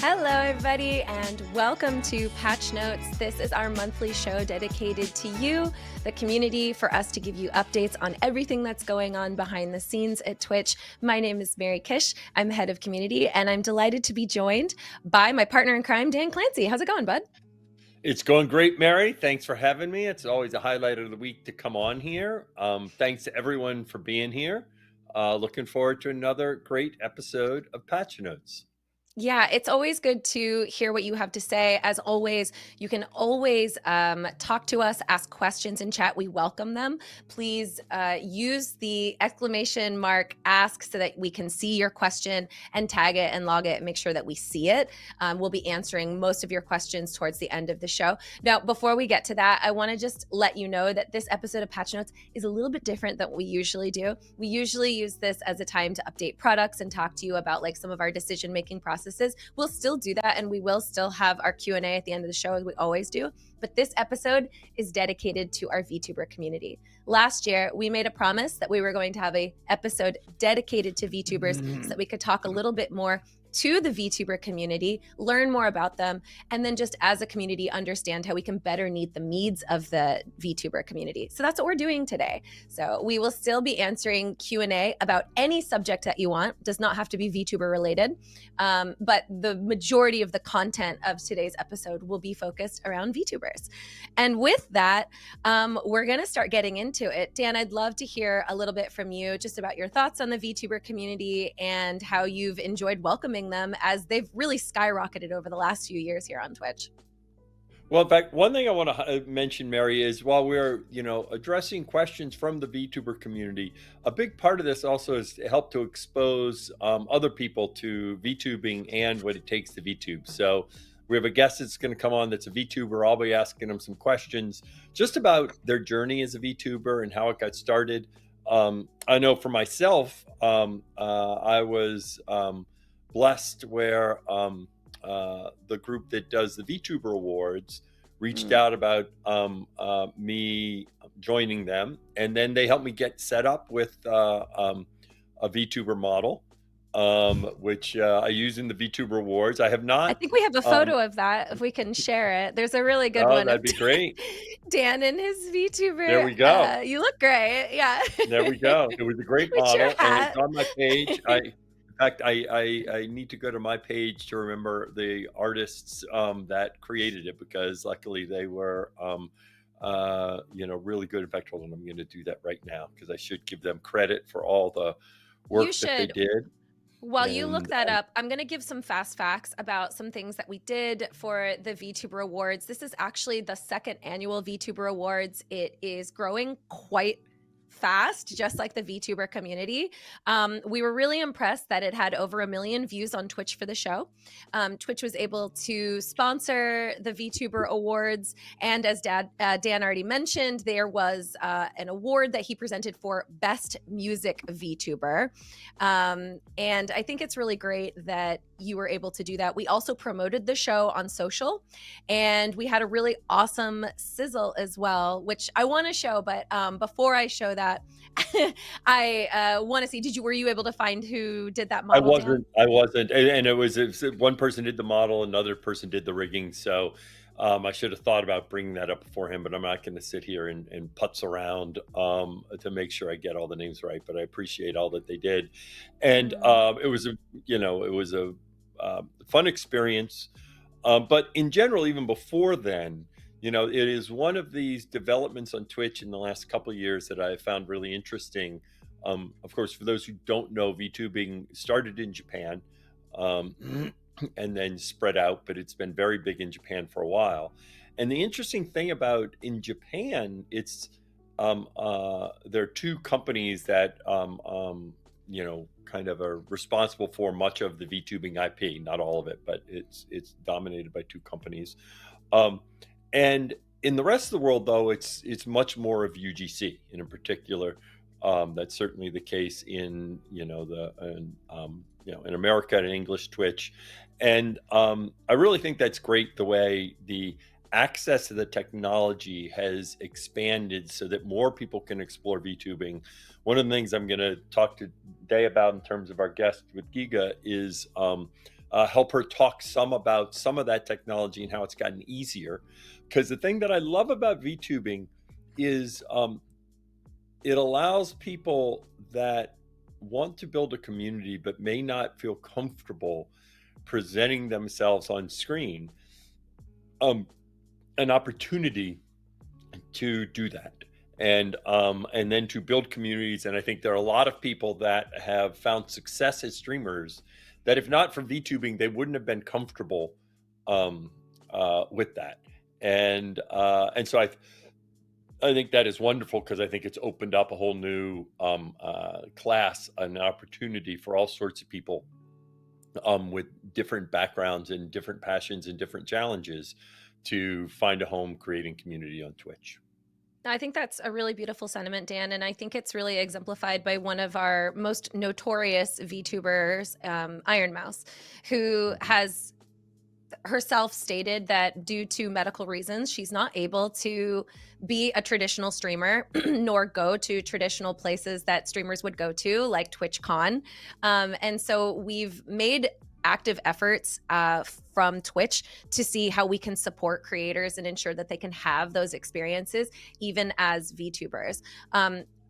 Hello, everybody, and welcome to Patch Notes. This is our monthly show dedicated to you, the community, for us to give you updates on everything that's going on behind the scenes at Twitch. My name is Mary Kish. I'm head of community, and I'm delighted to be joined by my partner in crime, Dan Clancy. How's it going, bud? It's going great, Mary. Thanks for having me. It's always a highlight of the week to come on here. Thanks to everyone for being here. Looking forward to another great episode of Patch Notes. Yeah, it's always good to hear what you have to say. As always, you can always talk to us, ask questions in chat. We welcome them. Please use the exclamation mark ask so that we can see your question and tag it and log it and make sure that we see it. We'll be answering most of your questions towards the end of the show. Now, before we get to that, I want to just let you know that this episode of Patch Notes is a little bit different than what we usually do. We usually use this as a time to update products and talk to you about like some of our decision-making processes. We'll still do that, and we will still have our Q&A at the end of the show, as we always do. But this episode is dedicated to our VTuber community. Last year, we made a promise that we were going to have an episode dedicated to VTubers so that we could talk a little bit more to the VTuber community, learn more about them, and then just as a community understand how we can better meet the needs of the VTuber community. So that's what we're doing today. So we will still be answering Q&A about any subject that you want. Does not have to be VTuber related, but the majority of the content of today's episode will be focused around VTubers. And with that, we're going to start getting into it. Dan, I'd love to hear a little bit from you just about your thoughts on the VTuber community and how you've enjoyed welcoming them as they've really skyrocketed over the last few years here on Twitch. Well, in fact, one thing I want to mention, Mary, is while we're, addressing questions from the VTuber community, a big part of this also is to help to expose other people to VTubing and what it takes to VTube. So we have a guest that's going to come on that's a VTuber. I'll be asking them some questions just about their journey as a VTuber and how it got started. I know for myself, I was blessed where the group that does the VTuber Awards reached out about me joining them, and then they helped me get set up with a VTuber model, which I use in the VTuber Awards. I have not. I think we have a photo of that, if we can share it. There's a really good one. That'd be great. Dan and his VTuber. There we go. You look great. Yeah. There we go. It was a great model, and it's on my page. In fact, I need to go to my page to remember the artists that created it, because luckily they were, really good. In fact, hold on, I'm going to do that right now because I should give them credit for all the work that they did. While you look that up, I'm going to give some fast facts about some things that we did for the VTuber Awards. This is actually the second annual VTuber Awards. It is growing quite fast, just like the VTuber community. We were really impressed that it had over 1 million views on Twitch for the show. Twitch was able to sponsor the VTuber Awards, and as Dan already mentioned, there was an award that he presented for Best Music VTuber. And I think it's really great that you were able to do that. We also promoted the show on social, and we had a really awesome sizzle as well, which I want to show, but before I show that, I want to see, were you able to find who did that model? I wasn't. And it was one person did the model, another person did the rigging. So I should have thought about bringing that up before him, but I'm not going to sit here and putz around to make sure I get all the names right. But I appreciate all that they did. And it was a fun experience. But in general, even before then, it is one of these developments on Twitch in the last couple of years that I found really interesting. Of course, for those who don't know, VTubing started in Japan and then spread out, but it's been very big in Japan for a while. And the interesting thing about in Japan, it's there are two companies that kind of are responsible for much of the VTubing IP, not all of it, but it's dominated by two companies. And in the rest of the world, though, it's much more of UGC, and in particular, that's certainly the case in in America and English Twitch. And I really think that's great, the way the access to the technology has expanded so that more people can explore VTubing. One of the things I'm going to talk today about in terms of our guest with GEEGA is help her talk some about some of that technology and how it's gotten easier. Because the thing that I love about VTubing is it allows people that want to build a community but may not feel comfortable presenting themselves on screen an opportunity to do that, and then to build communities. And I think there are a lot of people that have found success as streamers that if not for VTubing they wouldn't have been comfortable with that. And so I think that is wonderful, because I think it's opened up a whole new class, an opportunity for all sorts of people with different backgrounds and different passions and different challenges to find a home creating community on Twitch. I think that's a really beautiful sentiment, Dan, and I think it's really exemplified by one of our most notorious VTubers, Iron Mouse, who has herself stated that due to medical reasons, she's not able to be a traditional streamer nor go to traditional places that streamers would go to, like TwitchCon. And so we've made active efforts from Twitch to see how we can support creators and ensure that they can have those experiences even as VTubers.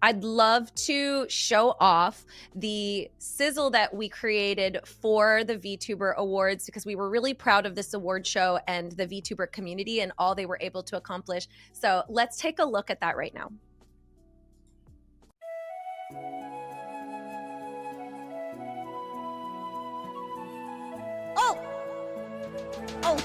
I'd love to show off the sizzle that we created for the VTuber Awards, because we were really proud of this award show and the VTuber community and all they were able to accomplish. So let's take a look at that right now. Oh! Oh!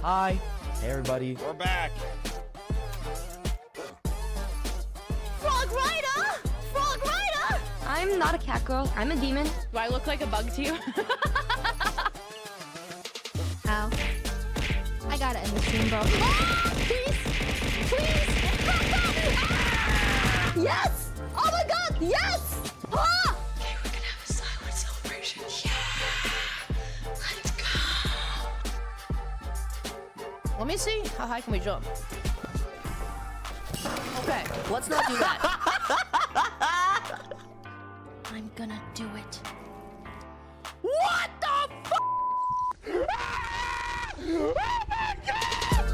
Hi. Hey, everybody. We're back. Frog Rider! Frog Rider! I'm not a cat girl. I'm a demon. Do I look like a bug to you? Ow. I gotta end the stream, bro. Please! Please! Yes! Oh my god! Yes! Ah! Okay, we're gonna have a silent celebration. Yeah! Let's go! Let me see. How high can we jump? Okay, let's not do that. I'm gonna do it. What the f? Oh my god!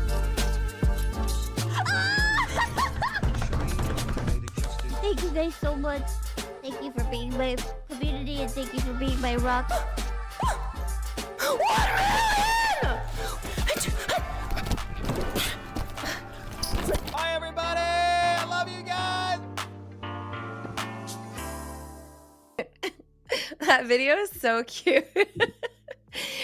Thank you guys so much. Thank you for being my community and thank you for being my rock. Bye, everybody. I love you guys. That video is so cute.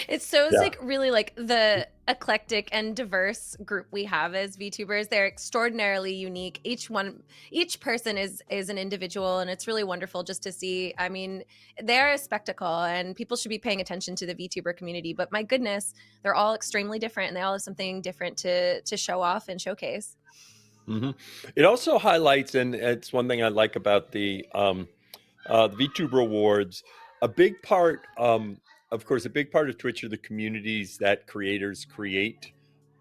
It shows Yeah. like really like the eclectic and diverse group we have as VTubers. They're extraordinarily unique. Each person is an individual, and it's really wonderful just to see. I mean, they're a spectacle, and people should be paying attention to the VTuber community. But my goodness, they're all extremely different, and they all have something different to show off and showcase. Mm-hmm. It also highlights, and it's one thing I like about the VTuber Awards. A big part, of course, a big part of Twitch are the communities that creators create,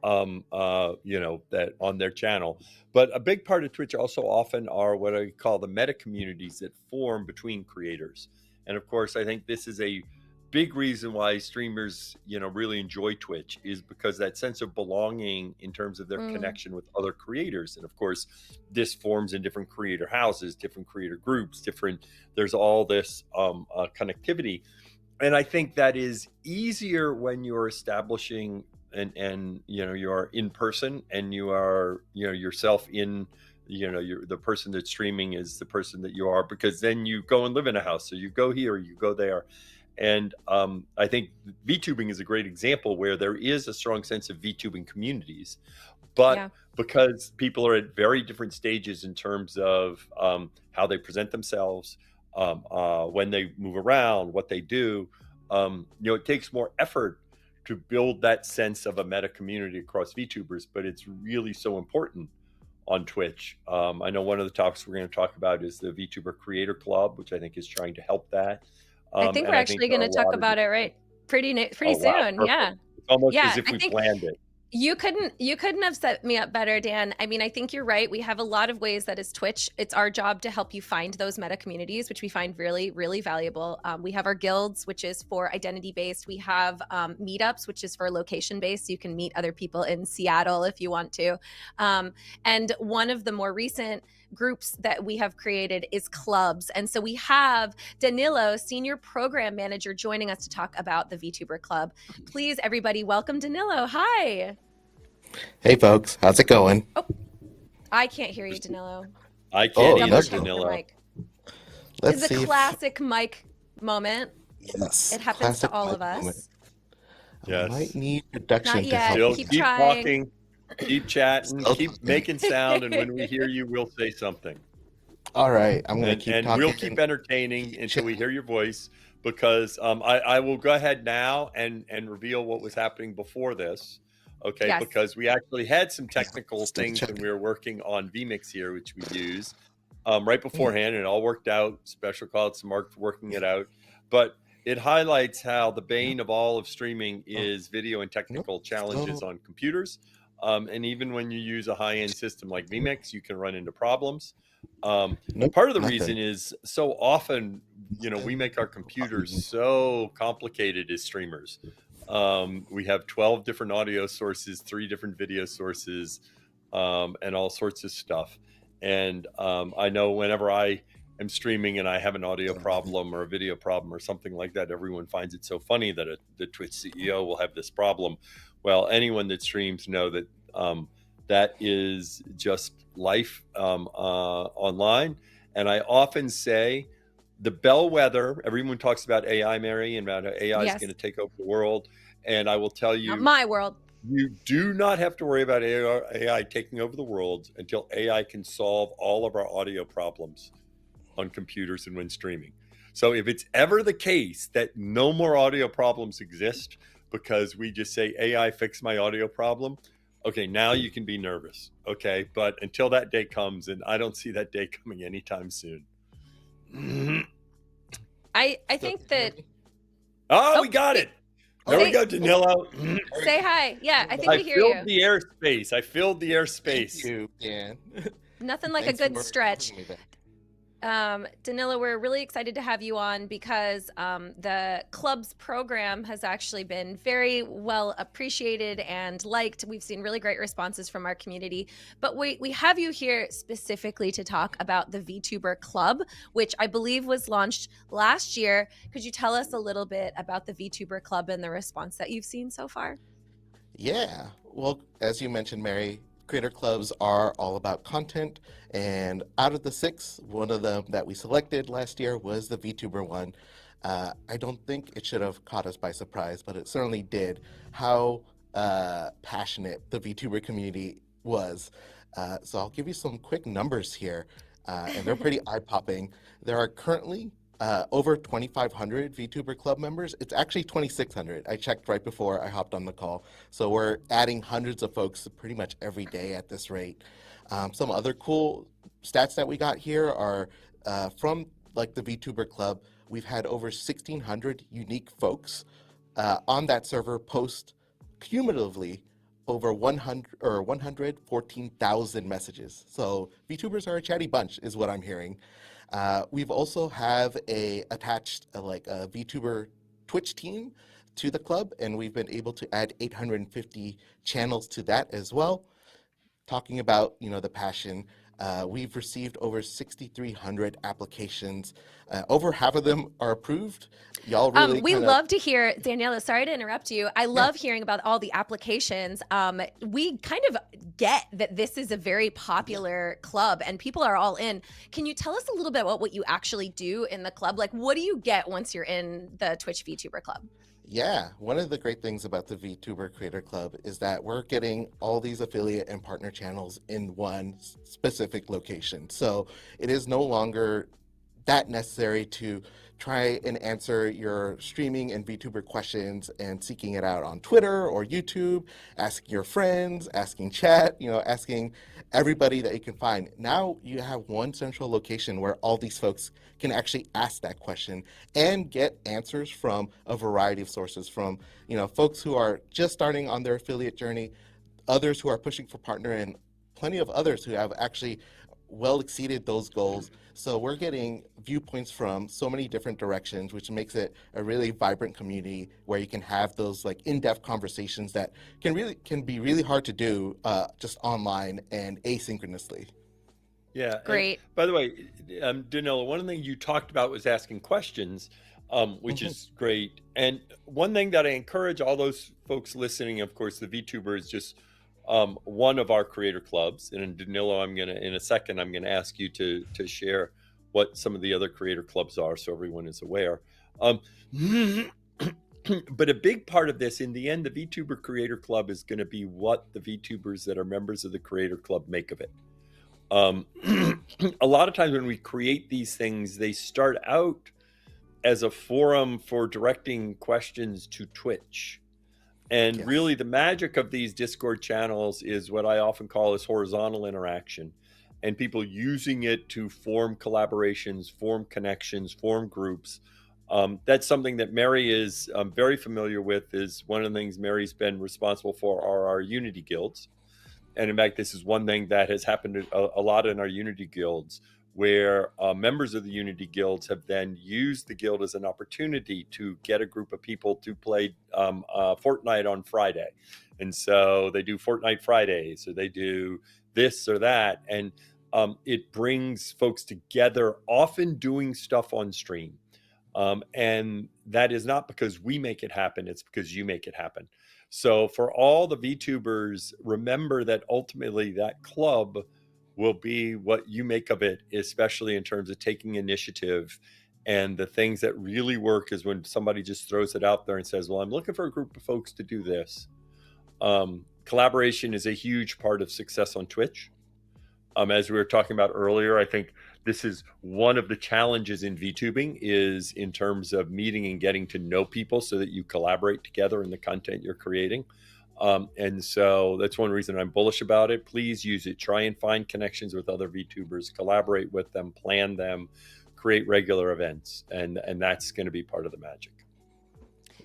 that on their channel. But a big part of Twitch also often are what I call the meta communities that form between creators. And of course, I think this is a big reason why streamers, really enjoy Twitch, is because that sense of belonging in terms of their connection with other creators. And of course, this forms in different creator houses, different creator groups, there's all this connectivity. And I think that is easier when you're establishing and you're in person and you are, yourself in, you're the person that's streaming is the person that you are, because then you go and live in a house. So you go here, you go there. And I think VTubing is a great example where there is a strong sense of VTubing communities, but because people are at very different stages in terms of how they present themselves, when they move around, what they do, it takes more effort to build that sense of a meta community across VTubers, but it's really so important on Twitch. I know one of the topics we're going to talk about is the VTuber Creator Club, which I think is trying to help that. I think we're actually going to talk about it pretty Oh, wow, soon. perfect. Yeah. It's almost Yeah, as if I we think planned it. You couldn't have set me up better, Dan. I mean, I think you're right. We have a lot of ways that as Twitch, it's our job to help you find those meta communities, which we find really, really valuable. We have our guilds, which is for identity based. We have meetups, which is for location based. So you can meet other people in Seattle if you want to. And one of the more recent groups that we have created is clubs. And so we have Danilo, Senior Program Manager, joining us to talk about the VTuber Club. Please, everybody, welcome Danilo. Hi. Hey folks, how's it going? Oh, I can't hear you, Danilo. I can't Double either, check your Danilo. mic. Let's It's see a if- classic mic moment. Yes, It happens to classic all mic of us. moment. Yes. I might need production Not to yet. help. Still with Keep that. keep trying. talking, keep chatting, Still keep talking. making sound, and when we hear you, we'll say something. All right, I'm gonna keep And talking. we'll keep entertaining until we hear your voice, because I will go ahead now and reveal what was happening before this. Okay, Yes. because we actually had some technical let's double things check. when we were working on vMix here, which we use right beforehand, and it all worked out. Special call out to Mark for working it out. But it highlights how the bane of all of streaming is video and technical challenges on computers. And even when you use a high-end system like vMix, you can run into problems. Nope, Part of the nothing. reason is so often, we make our computers so complicated as streamers. We have 12 different audio sources, 3 different video sources, and all sorts of stuff. And I know whenever I am streaming and I have an audio problem or a video problem or something like that, everyone finds it so funny that the Twitch CEO will have this problem. Well, anyone that streams know that that is just life online. And I often say the bellwether, everyone talks about AI, Mary, and about how AI is Yes. going to take over the world. And I will tell you, Not my world. you do not have to worry about AI taking over the world until AI can solve all of our audio problems on computers and when streaming. So if it's ever the case that no more audio problems exist because we just say AI fix my audio problem, okay, now you can be nervous. Okay, but until that day comes, and I don't see that day coming anytime soon. I think that Oh, we got it. There we go, Danilo. say hi. Yeah, I think I we hear filled you. the airspace. I filled the Thank airspace. you, Dan. Nothing like Thanks a good for stretch. having me back. Danilo, we're really excited to have you on because the club's program has actually been very well appreciated and liked. We've seen really great responses from our community, but we have you here specifically to talk about the VTuber Club, which I believe was launched last year. Could you tell us a little bit about the VTuber Club and the response that you've seen so far? Yeah, well, as you mentioned, Mary, creator clubs are all about content, and out of the 6, one of them that we selected last year was the VTuber one. I don't think it should have caught us by surprise, but it certainly did. How passionate the VTuber community was. So I'll give you some quick numbers here, and they're pretty eye-popping. There are currently over 2,500 VTuber Club members. It's actually 2,600. I checked right before I hopped on the call. So we're adding hundreds of folks pretty much every day at this rate. Some other cool stats that we got here are from like the VTuber Club. We've had over 1,600 unique folks on that server post cumulatively over 114,000 messages. So VTubers are a chatty bunch is what I'm hearing. We've also have attached a VTuber Twitch team to the club, and we've been able to add 850 channels to that as well. Talking about the passion, we've received over 6,300 applications. Over half of them are approved. Y'all really we love to hear, Danilo, sorry to interrupt you. I love hearing about all the applications. We kind of get that this is a very popular club and people are all in. Can you tell us a little bit about what you actually do in the club? Like, what do you get once you're in the Twitch VTuber Club? Yeah, one of the great things about the VTuber Creator Club is that we're getting all these affiliate and partner channels in one specific location. So it is no longer that necessary to try and answer your streaming and VTuber questions and seeking it out on Twitter or YouTube, asking your friends, asking chat, asking everybody that you can find. Now you have one central location where all these folks can actually ask that question and get answers from a variety of sources, from folks who are just starting on their affiliate journey others who are pushing for partner, and plenty of others who have actually well exceeded those goals. So we're getting viewpoints from so many different directions, which makes it a really vibrant community where you can have those like in-depth conversations that can be really hard to do just online and asynchronously. Yeah. And Great. by the way, Danilo, one of the things you talked about was asking questions, which is great. And one thing that I encourage all those folks listening, of course, the VTuber is just one of our creator clubs. And Danilo, in a second, I'm gonna ask you to share what some of the other creator clubs are, so everyone is aware. But a big part of this, in the end, the VTuber Creator Club is going to be what the VTubers that are members of the Creator Club make of it. A lot of times when we create these things, they start out as a forum for directing questions to Twitch. And really the magic of these Discord channels is what I often call this horizontal interaction, and people using it to form collaborations, form connections, form groups. That's something that Mary is very familiar with. Is one of the things Mary's been responsible for are our Unity guilds. And in fact, this is one thing that has happened a lot in our Unity guilds, where members of the Unity guilds have then used the guild as an opportunity to get a group of people to play Fortnite on Friday. And so they do Fortnite Fridays, or they do this or that. And it brings folks together, often doing stuff on stream. And that is not because we make it happen, it's because you make it happen. So for all the VTubers, remember that ultimately that club will be what you make of it, especially in terms of taking initiative. And the things that really work is when somebody just throws it out there and says, well, I'm looking for a group of folks to do this. Collaboration is a huge part of success on Twitch. As we were talking about earlier, I think this is one of the challenges in VTubing, is in terms of meeting and getting to know people so that you collaborate together in the content you're creating. And so that's one reason I'm bullish about it. Please use it. Try and find connections with other VTubers, collaborate with them, plan them, create regular events. And that's going to be part of the magic.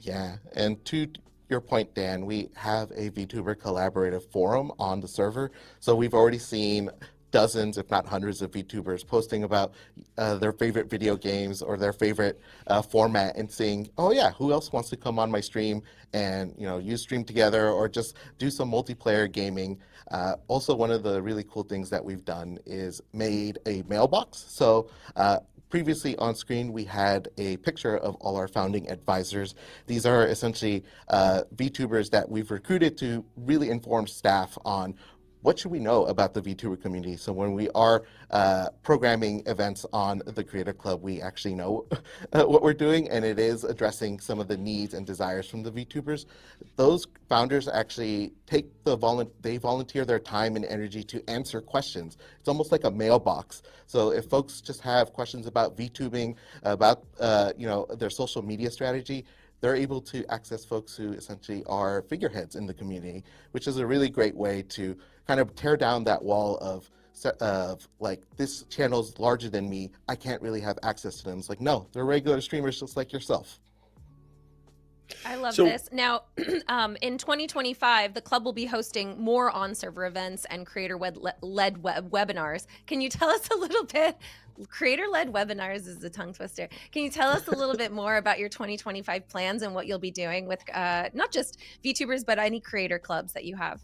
Yeah. And to your point, Dan, we have a VTuber collaborative forum on the server. So we've already seen dozens, if not hundreds, of VTubers posting about their favorite video games or their favorite format, and saying, oh yeah, who else wants to come on my stream and use stream together or just do some multiplayer gaming. Also, one of the really cool things that we've done is made a mailbox. So previously on screen, we had a picture of all our founding advisors. These are essentially VTubers that we've recruited to really inform staff on what should we know about the VTuber community. So when we are programming events on the Creator Club, we actually know what we're doing, and it is addressing some of the needs and desires from the VTubers. Those founders actually they volunteer their time and energy to answer questions. It's almost like a mailbox. So if folks just have questions about VTubing, about their social media strategy, they're able to access folks who essentially are figureheads in the community, which is a really great way to kind of tear down that wall of like, this channel's larger than me, I can't really have access to them. It's like, no, they're regular streamers just like yourself. I love this. Now, in 2025, the club will be hosting more on-server events and creator-led webinars. Can you tell us a little bit? Creator-led webinars is a tongue twister. Can you tell us a little bit more about your 2025 plans and what you'll be doing with not just VTubers, but any creator clubs that you have?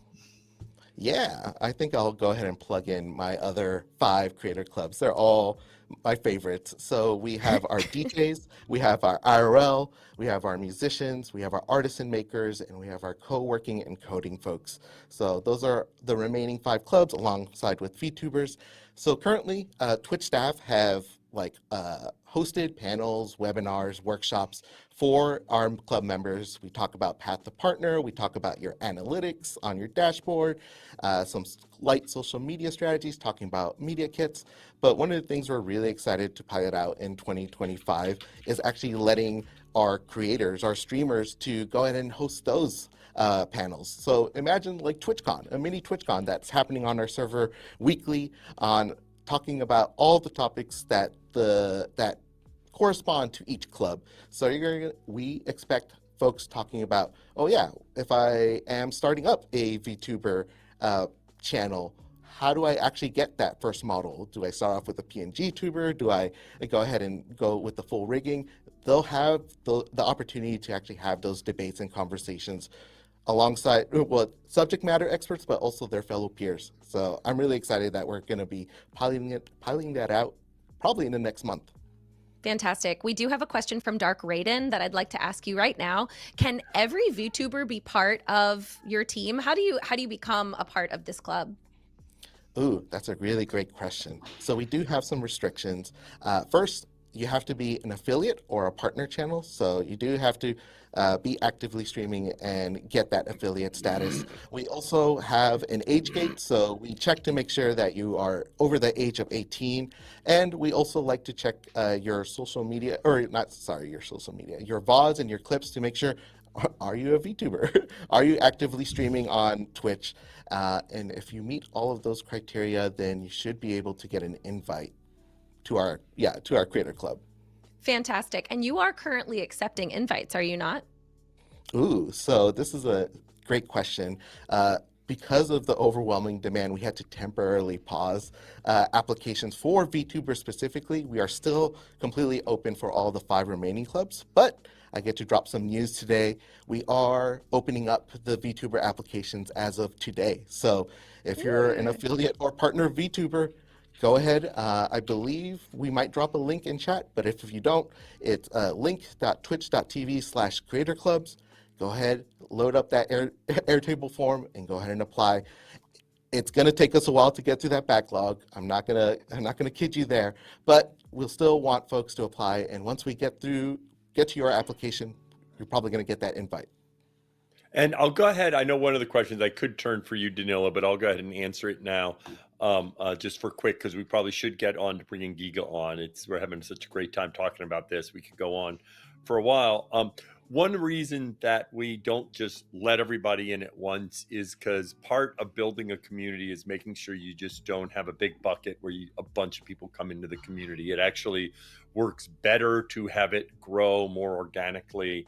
Yeah, I think I'll go ahead and plug in my other 5 creator clubs. They're all my favorites. So we have our DJs, we have our IRL, we have our musicians, we have our artisan makers, and we have our co-working and coding folks. So those are the remaining 5 clubs alongside with VTubers. So currently, Twitch staff have hosted panels, webinars, workshops for our club members. We talk about Path to Partner, we talk about your analytics on your dashboard, some light social media strategies, talking about media kits. But one of the things we're really excited to pilot out in 2025 is actually letting our creators, our streamers, to go ahead and host those panels. So imagine like TwitchCon, a mini TwitchCon that's happening on our server weekly, on talking about all the topics that correspond to each club. So we expect folks talking about, oh yeah, if I am starting up a VTuber channel, how do I actually get that first model? Do I start off with a PNG tuber? Do I go ahead and go with the full rigging? They'll have the opportunity to actually have those debates and conversations alongside subject matter experts, but also their fellow peers. So I'm really excited that we're going to be piloting that out probably in the next month. Fantastic. We do have a question from Dark Raiden that I'd like to ask you right now. Can every VTuber be part of your team? How do you become a part of this club? Ooh, that's a really great question. So we do have some restrictions. First, you have to be an affiliate or a partner channel. So you do have to be actively streaming and get that affiliate status. We also have an age gate. So we check to make sure that you are over the age of 18. And we also like to check your social media, or not, sorry, your social media, your VODs and your clips to make sure, are you a VTuber? Are you actively streaming on Twitch? And if you meet all of those criteria, then you should be able to get an invite to our creator club. Fantastic. And you are currently accepting invites, are you not? Ooh, so this is a great question. Because of the overwhelming demand, we had to temporarily pause applications for VTubers specifically. We are still completely open for all the 5 remaining clubs, but I get to drop some news today. We are opening up the VTuber applications as of today. So if you're an affiliate or partner VTuber, go ahead. I believe we might drop a link in chat, but if you don't, it's link.twitch.tv/creatorclubs. Go ahead, load up that Airtable form, and go ahead and apply. It's going to take us a while to get through that backlog. I'm not gonna kid you there, but we'll still want folks to apply. And once we get to your application, you're probably going to get that invite. And I'll go ahead. I know one of the questions I could turn for you, Danilo, but I'll go ahead and answer it now, just for quick, because we probably should get on to bringing GEEGA on. We're having such a great time talking about this. We could go on for a while. One reason that we don't just let everybody in at once is because part of building a community is making sure you just don't have a big bucket where a bunch of people come into the community. It actually works better to have it grow more organically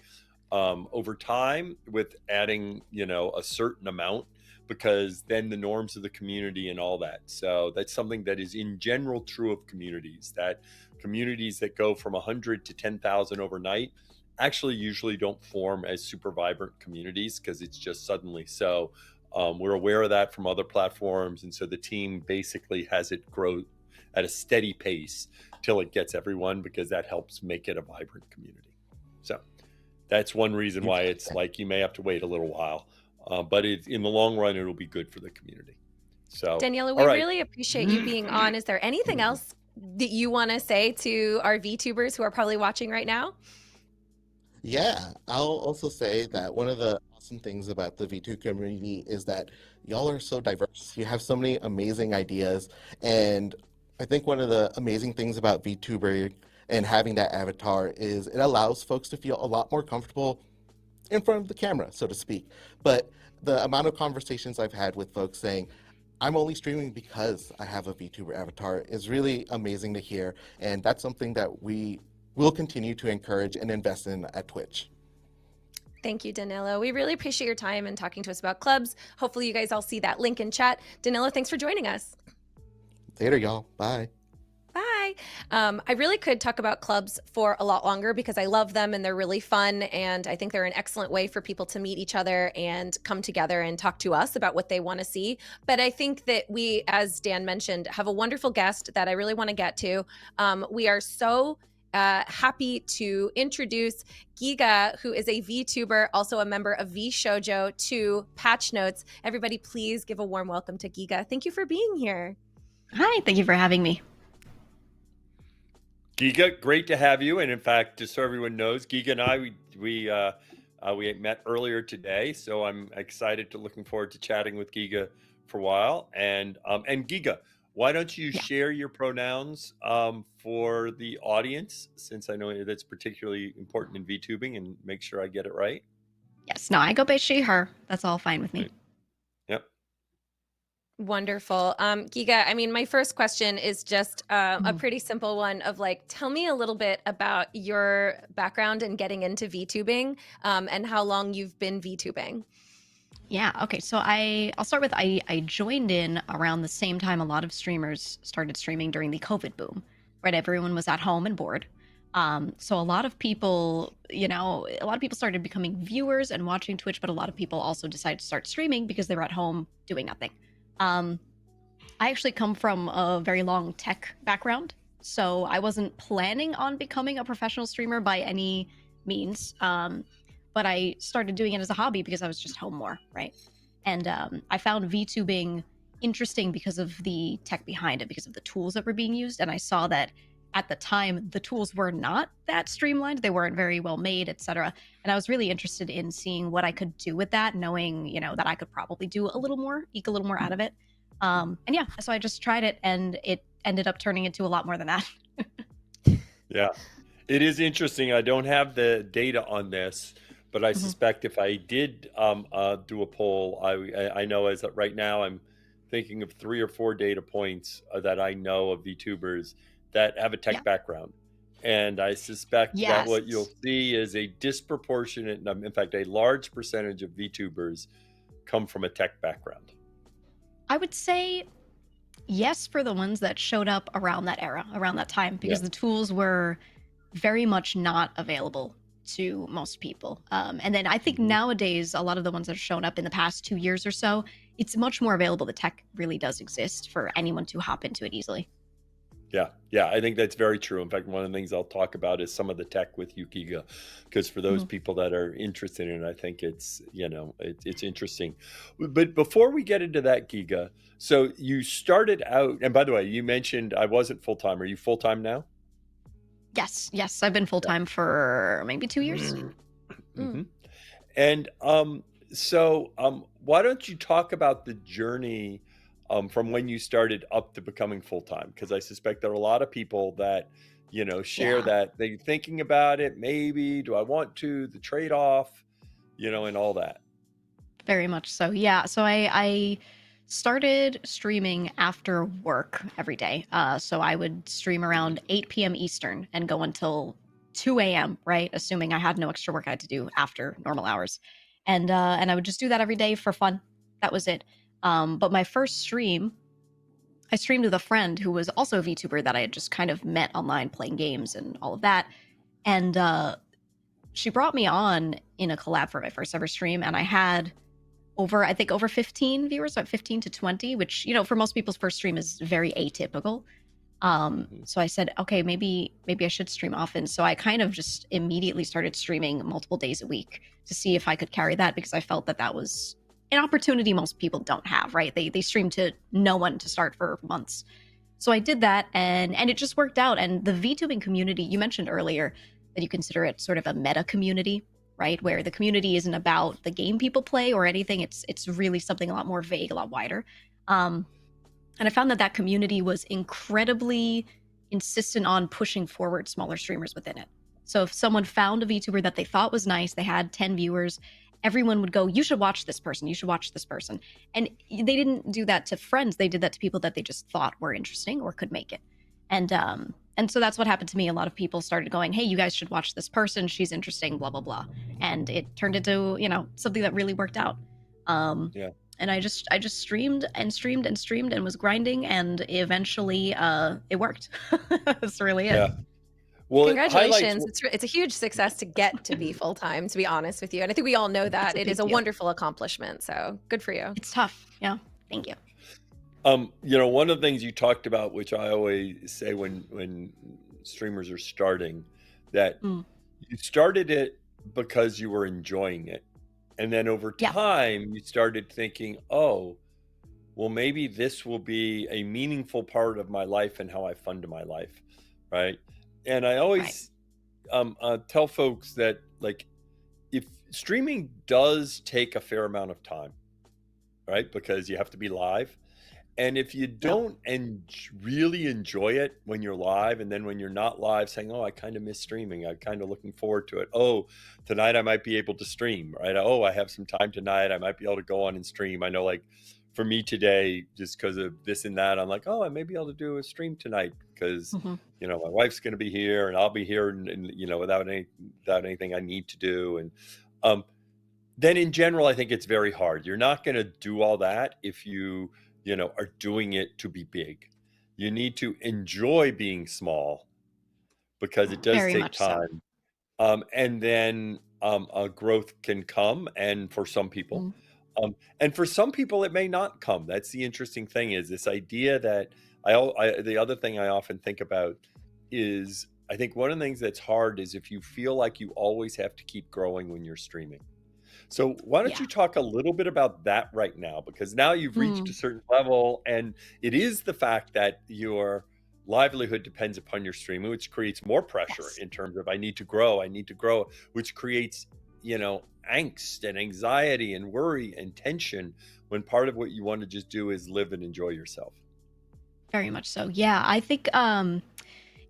over time with adding, a certain amount, because then the norms of the community and all that. So that's something that is in general true of communities, that communities that go from 100 to 10,000 overnight actually usually don't form as super vibrant communities, because it's just suddenly so. We're aware of that from other platforms. And so the team basically has it grow at a steady pace till it gets everyone, because that helps make it a vibrant community. So that's one reason why it's like you may have to wait a little while, but in the long run, it'll be good for the community. So, Danilo, we really appreciate you being on. Is there anything else that you want to say to our VTubers who are probably watching right now? Yeah, I'll also say that one of the awesome things about the V2 community is that y'all are so diverse. You have so many amazing ideas. And I think one of the amazing things about VTuber and having that avatar is it allows folks to feel a lot more comfortable in front of the camera, so to speak. But the amount of conversations I've had with folks saying, I'm only streaming because I have a VTuber avatar is really amazing to hear. And that's something that we will continue to encourage and invest in at Twitch. Thank you, Danilo. We really appreciate your time and talking to us about clubs. Hopefully you guys all see that link in chat. Danilo, thanks for joining us. Later, y'all. Bye. Bye. I really could talk about clubs for a lot longer because I love them and they're really fun. And I think they're an excellent way for people to meet each other and come together and talk to us about what they want to see. But I think that we, as Dan mentioned, have a wonderful guest that I really want to get to. We are so happy to introduce GEEGA, who is a VTuber, also a member of VShojo, to Patch Notes. Everybody, please give a warm welcome to GEEGA. Thank you for being here. Hi, thank you for having me. GEEGA, great to have you. And in fact, just so everyone knows, GEEGA and I, we met earlier today. So I'm excited looking forward to chatting with GEEGA for a while. And GEEGA, why don't you share your pronouns for the audience, since I know that's particularly important in VTubing, and make sure I get it right. Yes, no, I go by she, her. That's all fine with me. Right. Yep. Wonderful. Giga, I mean, my first question is just a Mhm. pretty simple one of like, tell me a little bit about your background in getting into VTubing, and how long you've been VTubing. Yeah. Okay. So I'll start with I joined in around the same time a lot of streamers started streaming during the COVID boom, right? Everyone was at home and bored. So a lot of people, a lot of people started becoming viewers and watching Twitch, but a lot of people also decided to start streaming because they were at home doing nothing. Um, I actually come from a very long tech background, so I wasn't planning on becoming a professional streamer by any means. But I started doing it as a hobby because I was just home more, right? And I found VTubing interesting because of the tech behind it, because of the tools that were being used. And I saw that at the time the tools were not that streamlined; they weren't very well made, etc. And I was really interested in seeing what I could do with that, knowing that I could probably do a little more, eke a little more out of it. And yeah, so I just tried it, and it ended up turning into a lot more than that. Yeah. It is interesting. I don't have the data on this, but I Mhm. suspect if I did do a poll, I know as of right now I'm thinking of 3 or 4 data points that I know of VTubers that have a Yeah. tech background. And I suspect that what you'll Yes. see is a disproportionate, in fact, a large percentage of VTubers come from a tech background. I would say yes for the ones that showed up around that era, around that time, Yeah. because the tools were very much not available to most people. And then I think Mhm. nowadays, a lot of the ones that have shown up in the past 2 years or so, it's much more available. The tech really does exist for anyone to hop into it easily. Yeah, yeah, I think that's very true. In fact, one of the things I'll talk about is some of the tech with Yukiga, because for those Mhm. people that are interested in it, I think it's interesting. But before we get into that, Giga, so you started out, and by the way, you mentioned I wasn't full time. Are you full time now? Yes, yes, I've been full time for maybe 2 years. Yeah. Mm. hmm And why don't you talk about the journey from when you started up to becoming full time? Because I suspect there are a lot of people that share Yeah. that they're thinking about it. Maybe do I want to? The trade off, and all that. Very much so. Yeah. So I started streaming after work every day. So I would stream around 8 p.m. Eastern and go until 2 a.m. Right, assuming I had no extra work I had to do after normal hours, and I would just do that every day for fun. That was it. But my first stream, I streamed with a friend who was also a VTuber that I had just kind of met online playing games and all of that, and she brought me on in a collab for my first ever stream, and I had I think over 15 viewers, like 15 to 20, which, for most people's first stream is very atypical. Mhm. So I said, okay, maybe I should stream often. So I kind of just immediately started streaming multiple days a week to see if I could carry that, because I felt that that was an opportunity most people don't have, right? They stream to no one to start for months. So I did that, and it just worked out. And the VTubing community, you mentioned earlier that you consider it sort of a meta community, right? Where the community isn't about the game people play or anything. It's really something a lot more vague, a lot wider. Um, and I found that that community was incredibly insistent on pushing forward smaller streamers within it. So if someone found a VTuber that they thought was nice, they had 10 viewers, everyone would go, "You should watch this person. You should watch this person." And they didn't do that to friends. They did that to people that they just thought were interesting or could make it. And so that's what happened to me. A lot of people started going, "Hey, you guys should watch this person. She's interesting, blah blah blah." And it turned into, something that really worked out. Um Yeah, and I just streamed and streamed and streamed and was grinding, and eventually it worked. That's really it. yeah. Well, it highlights. Congratulations. It's a huge success to get to be full time, to be honest with you. And I think we all know It's that. a It is big a deal. wonderful accomplishment. So good for you. It's tough. Yeah. Thank you. One of the things you talked about, which I always say when streamers are starting, that Mm. you started it because you were enjoying it. And then over Yeah. time, you started thinking, oh, well, maybe this will be a meaningful part of my life and how I fund my life. Right. And I Right. always tell folks that, like, if streaming does take a fair amount of time, right, because you have to be live. And if you Yeah. don't really enjoy it when you're live, and then when you're not live, saying, "Oh, I kind of miss streaming. I'm kind of looking forward to it. Oh, tonight I might be able to stream, right? Oh, I have some time tonight. I might be able to go on and stream." I know, like for me today, just because of this and that, I'm like, oh, I may be able to do a stream tonight because Mhm. you know my wife's going to be here and I'll be here, and you know without anything I need to do, and um, then in general, I think it's very hard. You're not going to do all that if you know are doing it to be big. You need to enjoy being small because it does Very take much so. time, and then growth can come, and for some people, Mhm. and for some people it may not come. That's the interesting thing is this idea that the other thing I often think about is I think one of the things that's hard is if you feel like you always have to keep growing when you're streaming. So why don't Yeah. you talk a little bit about that right now? Because now you've reached a Mm. certain level, and it is the fact that your livelihood depends upon your streaming, which creates more pressure Yes. in terms of I need to grow, which creates, you know, angst and anxiety and worry and tension when part of what you want to just do is live and enjoy yourself. Very much so. Yeah, I think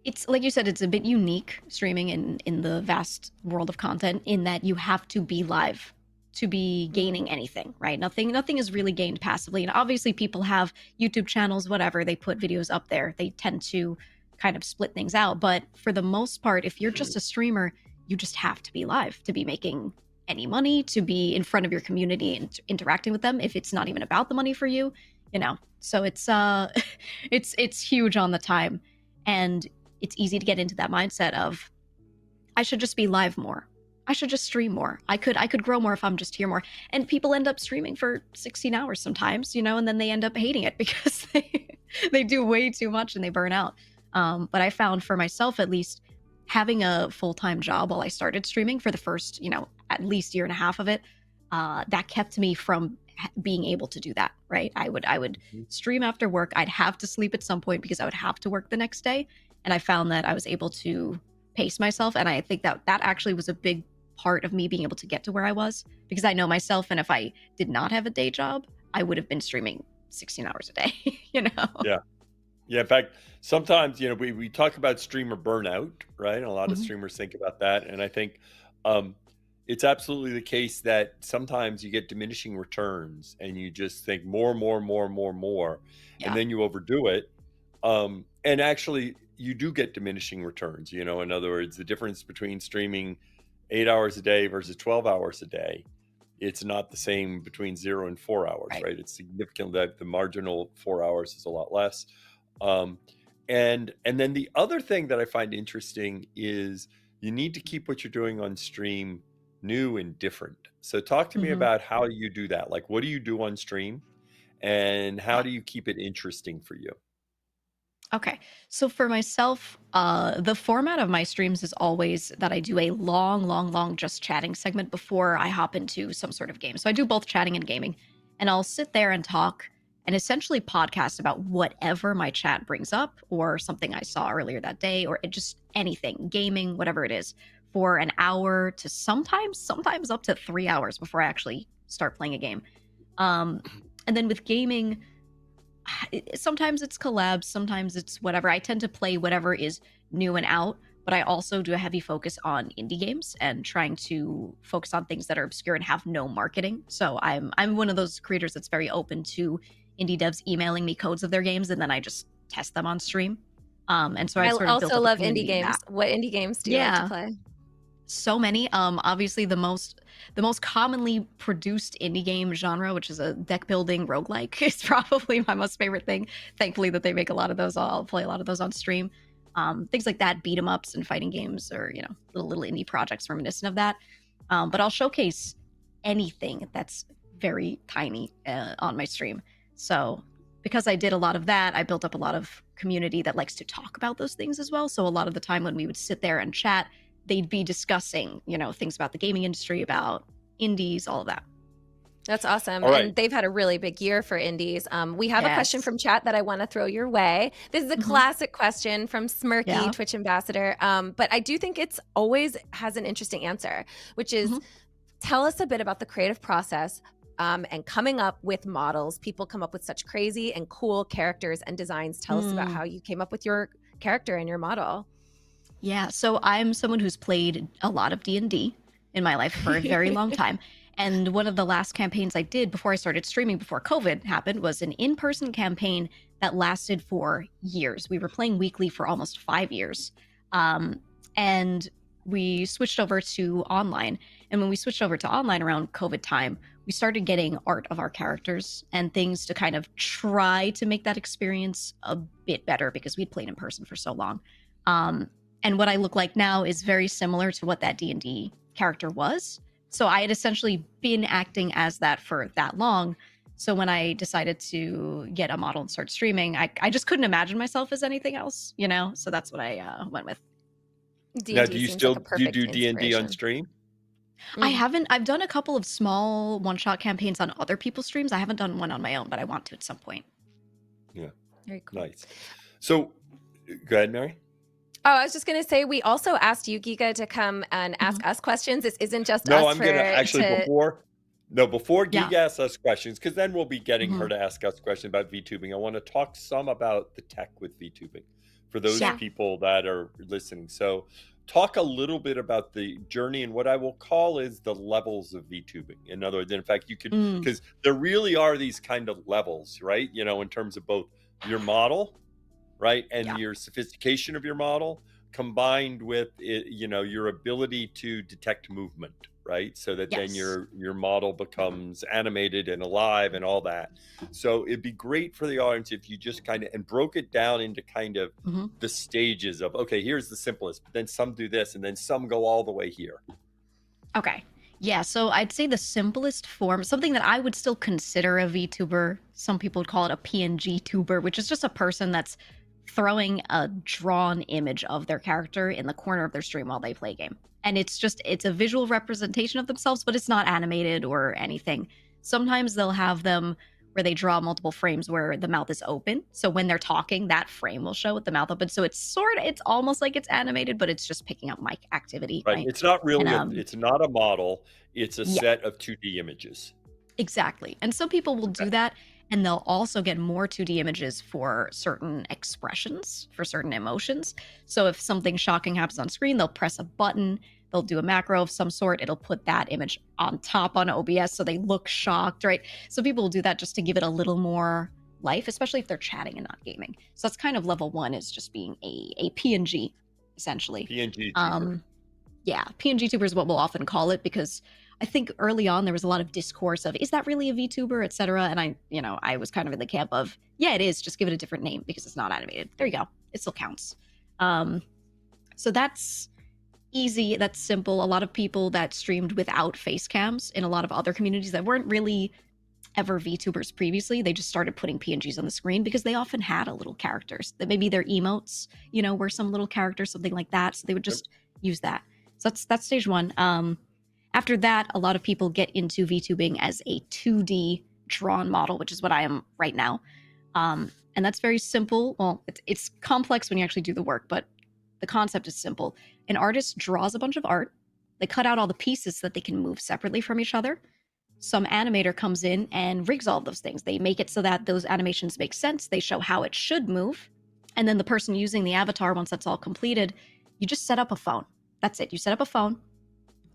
it's like you said, it's a bit unique streaming in the vast world of content in that you have to be live to be Mm. gaining anything, right? Nothing is really gained passively. And obviously people have YouTube channels, whatever, they put videos up there. They tend to kind of split things out. But for the most part, if you're just a streamer, you just have to be live to be making any money, to be in front of your community and interacting with them if it's not even about the money for you, you know. So it's it's huge on the time. And it's easy to get into that mindset of I should just be live more. I should just stream more. I could grow more if I'm just here more. And people end up streaming for 16 hours sometimes, you know, and then they end up hating it because they do way too much and they burn out. But I found for myself at least having a full-time job while I started streaming for the first, you know, at least year and a half of it, that kept me from being able to do that, right? I would Mhm. stream after work. I'd have to sleep at some point because I would have to work the next day. And I found that I was able to pace myself, and I think that that actually was a big part of me being able to get to where I was because I know myself, and if I did not have a day job, I would have been streaming 16 hours a day, you know. Yeah. Yeah, in fact, sometimes, you know, we talk about streamer burnout, right? And a lot of Mhm. streamers think about that. And I think um, it's absolutely the case that sometimes you get diminishing returns and you just think more, more, more, more, more, and Yeah. then you overdo it. And actually, you do get diminishing returns. You know, in other words, the difference between streaming 8 hours a day versus 12 hours a day, it's not the same between 0 and 4 hours, Right. right? It's significant that the marginal 4 hours is a lot less. Um, and then the other thing that I find interesting is you need to keep what you're doing on stream new and different. So talk to me Mhm. about how you do that. Like, what do you do on stream, and how Yeah. do you keep it interesting for you? Okay. So for myself, the format of my streams is always that I do a long just chatting segment before I hop into some sort of game. So I do both chatting and gaming, and I'll sit there and talk and essentially podcast about whatever my chat brings up or something I saw earlier that day or just anything, gaming, whatever it is, for an hour to sometimes up to 3 hours before I actually start playing a game. Um, and then with gaming, sometimes it's collabs, sometimes it's whatever. I tend to play whatever is new and out, but I also do a heavy focus on indie games and trying to focus on things that are obscure and have no marketing. So I'm one of those creators that's very open to indie devs emailing me codes of their games and then I just test them on stream. And so I I've sort of built also up a love indie community in games. that. What indie games do you like to Yeah, play? so many. Obviously the most commonly produced indie game genre, which is a deck building roguelike, is probably my most favorite thing. Thankfully that they make a lot of those. I'll play a lot of those on stream. Things like that, beat 'em ups and fighting games, or you know, little indie projects reminiscent of that. But I'll showcase anything that's very tiny on my stream. So because I did a lot of that, I built up a lot of community that likes to talk about those things as well. So a lot of the time when we would sit there and chat, they'd be discussing, you know, things about the gaming industry, about indies, all of that. That's awesome. All right. And they've had a really big year for indies. We have a question Yes. from chat that I want to throw your way. This is a Mhm. classic question from Smirky, Yeah. Twitch ambassador. But I do think it's always has an interesting answer, which is Mhm. tell us a bit about the creative process and coming up with models. People come up with such crazy and cool characters and designs. Tell us about Mm. how you came up with your character and your model. Yeah, so I'm someone who's played a lot of D&D in my life for a very long time. And one of the last campaigns I did before I started streaming, before COVID happened, was an in-person campaign that lasted for years. We were playing weekly for almost 5 years. And we switched over to online. And when we switched over to online around COVID time, we started getting art of our characters and things to kind of try to make that experience a bit better because we'd played in person for so long. And what I look like now is very similar to what that D&D character was. So I had essentially been acting as that for that long. So when I decided to get a model and start streaming, I just couldn't imagine myself as anything else, you know? So that's what I went with. Now, D&D do you seems still like a perfect do D&D on inspiration. stream? I haven't, I've done a couple of small one-shot campaigns on other people's streams. I haven't done one on my own, but I want to at some point. Yeah. Very cool. Nice. So, go ahead, Mary. Oh, I was just going to say, we also asked you, GEEGA, to come and ask us questions. This isn't just No, us I'm gonna actually before Yeah. Giga asks us questions, because then we'll be getting her to ask us questions about VTubing. I want to talk some about the tech with VTubing for those Yeah. people that are listening. So, talk a little bit about the journey and what I will call is the levels of VTubing. In other words, in fact, you could, because there really are these kind of levels, right? You know, in terms of both your model, right, and your sophistication of your model, combined with it, you know, your ability to detect movement, right, so that then your model becomes animated and alive and all that. So it'd be great for the audience if you just kind of and broke it down into kind of the stages of, okay, here's the simplest, but then some do this and then some go all the way here. Okay. Yeah, so I'd say the simplest form, something that I would still consider a VTuber, some people would call it a PNG tuber, which is just a person that's throwing a drawn image of their character in the corner of their stream while they play a game. And it's a visual representation of themselves, but it's not animated or anything. Sometimes they'll have them where they draw multiple frames where the mouth is open. So when they're talking, that frame will show with the mouth open. So it's almost like it's animated, but it's just picking up mic activity, right? It's not really, And, it's not a model. It's a set of 2D images. Exactly. And some people will do that, and they'll also get more 2D images for certain expressions, for certain emotions. So if something shocking happens on screen, they'll press a button, they'll do a macro of some sort, it'll put that image on top on OBS so they look shocked, right? So people will do that just to give it a little more life, especially if they're chatting and not gaming. So that's kind of level one, is just being a PNG, essentially. PNG tuber. Yeah, PNG tuber is what we'll often call it, because I think early on there was a lot of discourse of, is that really a VTuber, etc. And I was kind of in the camp of, yeah, it is, just give it a different name because it's not animated. There you go. It still counts. So that's easy. That's simple. A lot of people that streamed without face cams in a lot of other communities that weren't really ever VTubers previously, they just started putting PNGs on the screen because they often had a little characters that maybe their emotes, were some little character, something like that. So they would just use that. So that's stage one. After that, a lot of people get into VTubing as a 2D drawn model, which is what I am right now. And that's very simple. Well, it's complex when you actually do the work, but the concept is simple. An artist draws a bunch of art. They cut out all the pieces so that they can move separately from each other. Some animator comes in and rigs all of those things. They make it so that those animations make sense. They show how it should move. And then the person using the avatar, once that's all completed, you just set up a phone. That's it. You set up a phone.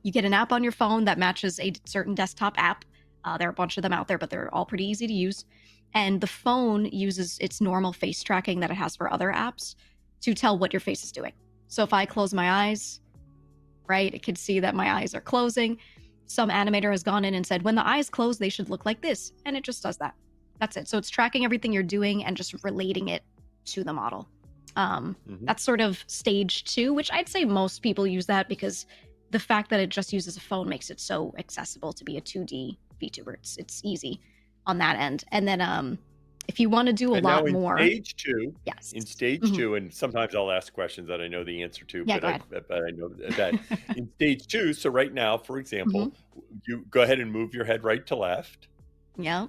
You get an app on your phone that matches a certain desktop app. There are a bunch of them out there, but they're all pretty easy to use. And the phone uses its normal face tracking that it has for other apps to tell what your face is doing. So if I close my eyes, right, it can see that my eyes are closing. Some animator has gone in and said, when the eyes close, they should look like this. And it just does that. That's it. So it's tracking everything you're doing and just relating it to the model. That's sort of stage 2, which I'd say most people use that because the fact that it just uses a phone makes it so accessible to be a 2D VTuber. It's easy on that end. And then if you want to do a lot more. Stage 2, yes. In stage 2, and sometimes I'll ask questions that I know the answer to, Yeah, but I know that in stage 2, so right now, for example, you go ahead and move your head right to left. Yeah.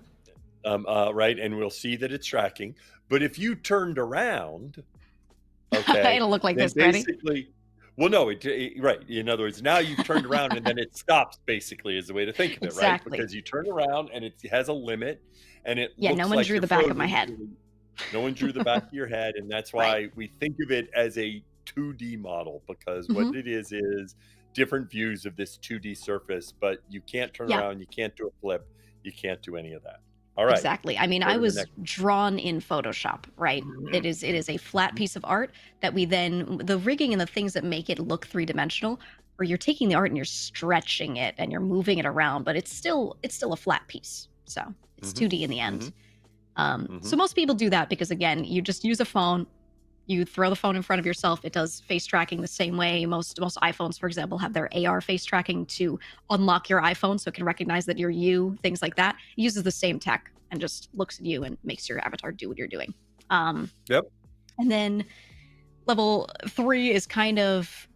Right, and we'll see that it's tracking. But if you turned around, okay, it'll look like this, basically. Well, no, right. In other words, now you've turned around and then it stops, basically, is the way to think of it, right? Because you turn around and it has a limit, and it looks no one like drew the back of my head. No one drew the back of your head, and that's why we think of it as a 2D model, because what it is different views of this 2D surface, but you can't turn Yeah. around, you can't do a flip, you can't do any of that. All right. Exactly. I mean, Go I to the was next. drawn in Photoshop, right? It is a flat piece of art that we then, the rigging and the things that make it look three-dimensional, or you're taking the art and you're stretching it and you're moving it around, but it's still a flat piece. So it's 2D in the end. So most people do that because, again, you just use a phone, you throw the phone in front of yourself. It does face tracking the same way. Most iPhones, for example, have their AR face tracking to unlock your iPhone so it can recognize that you're you, things like that. It uses the same tech and just looks at you and makes your avatar do what you're doing. Yep. And then level 3 is kind of,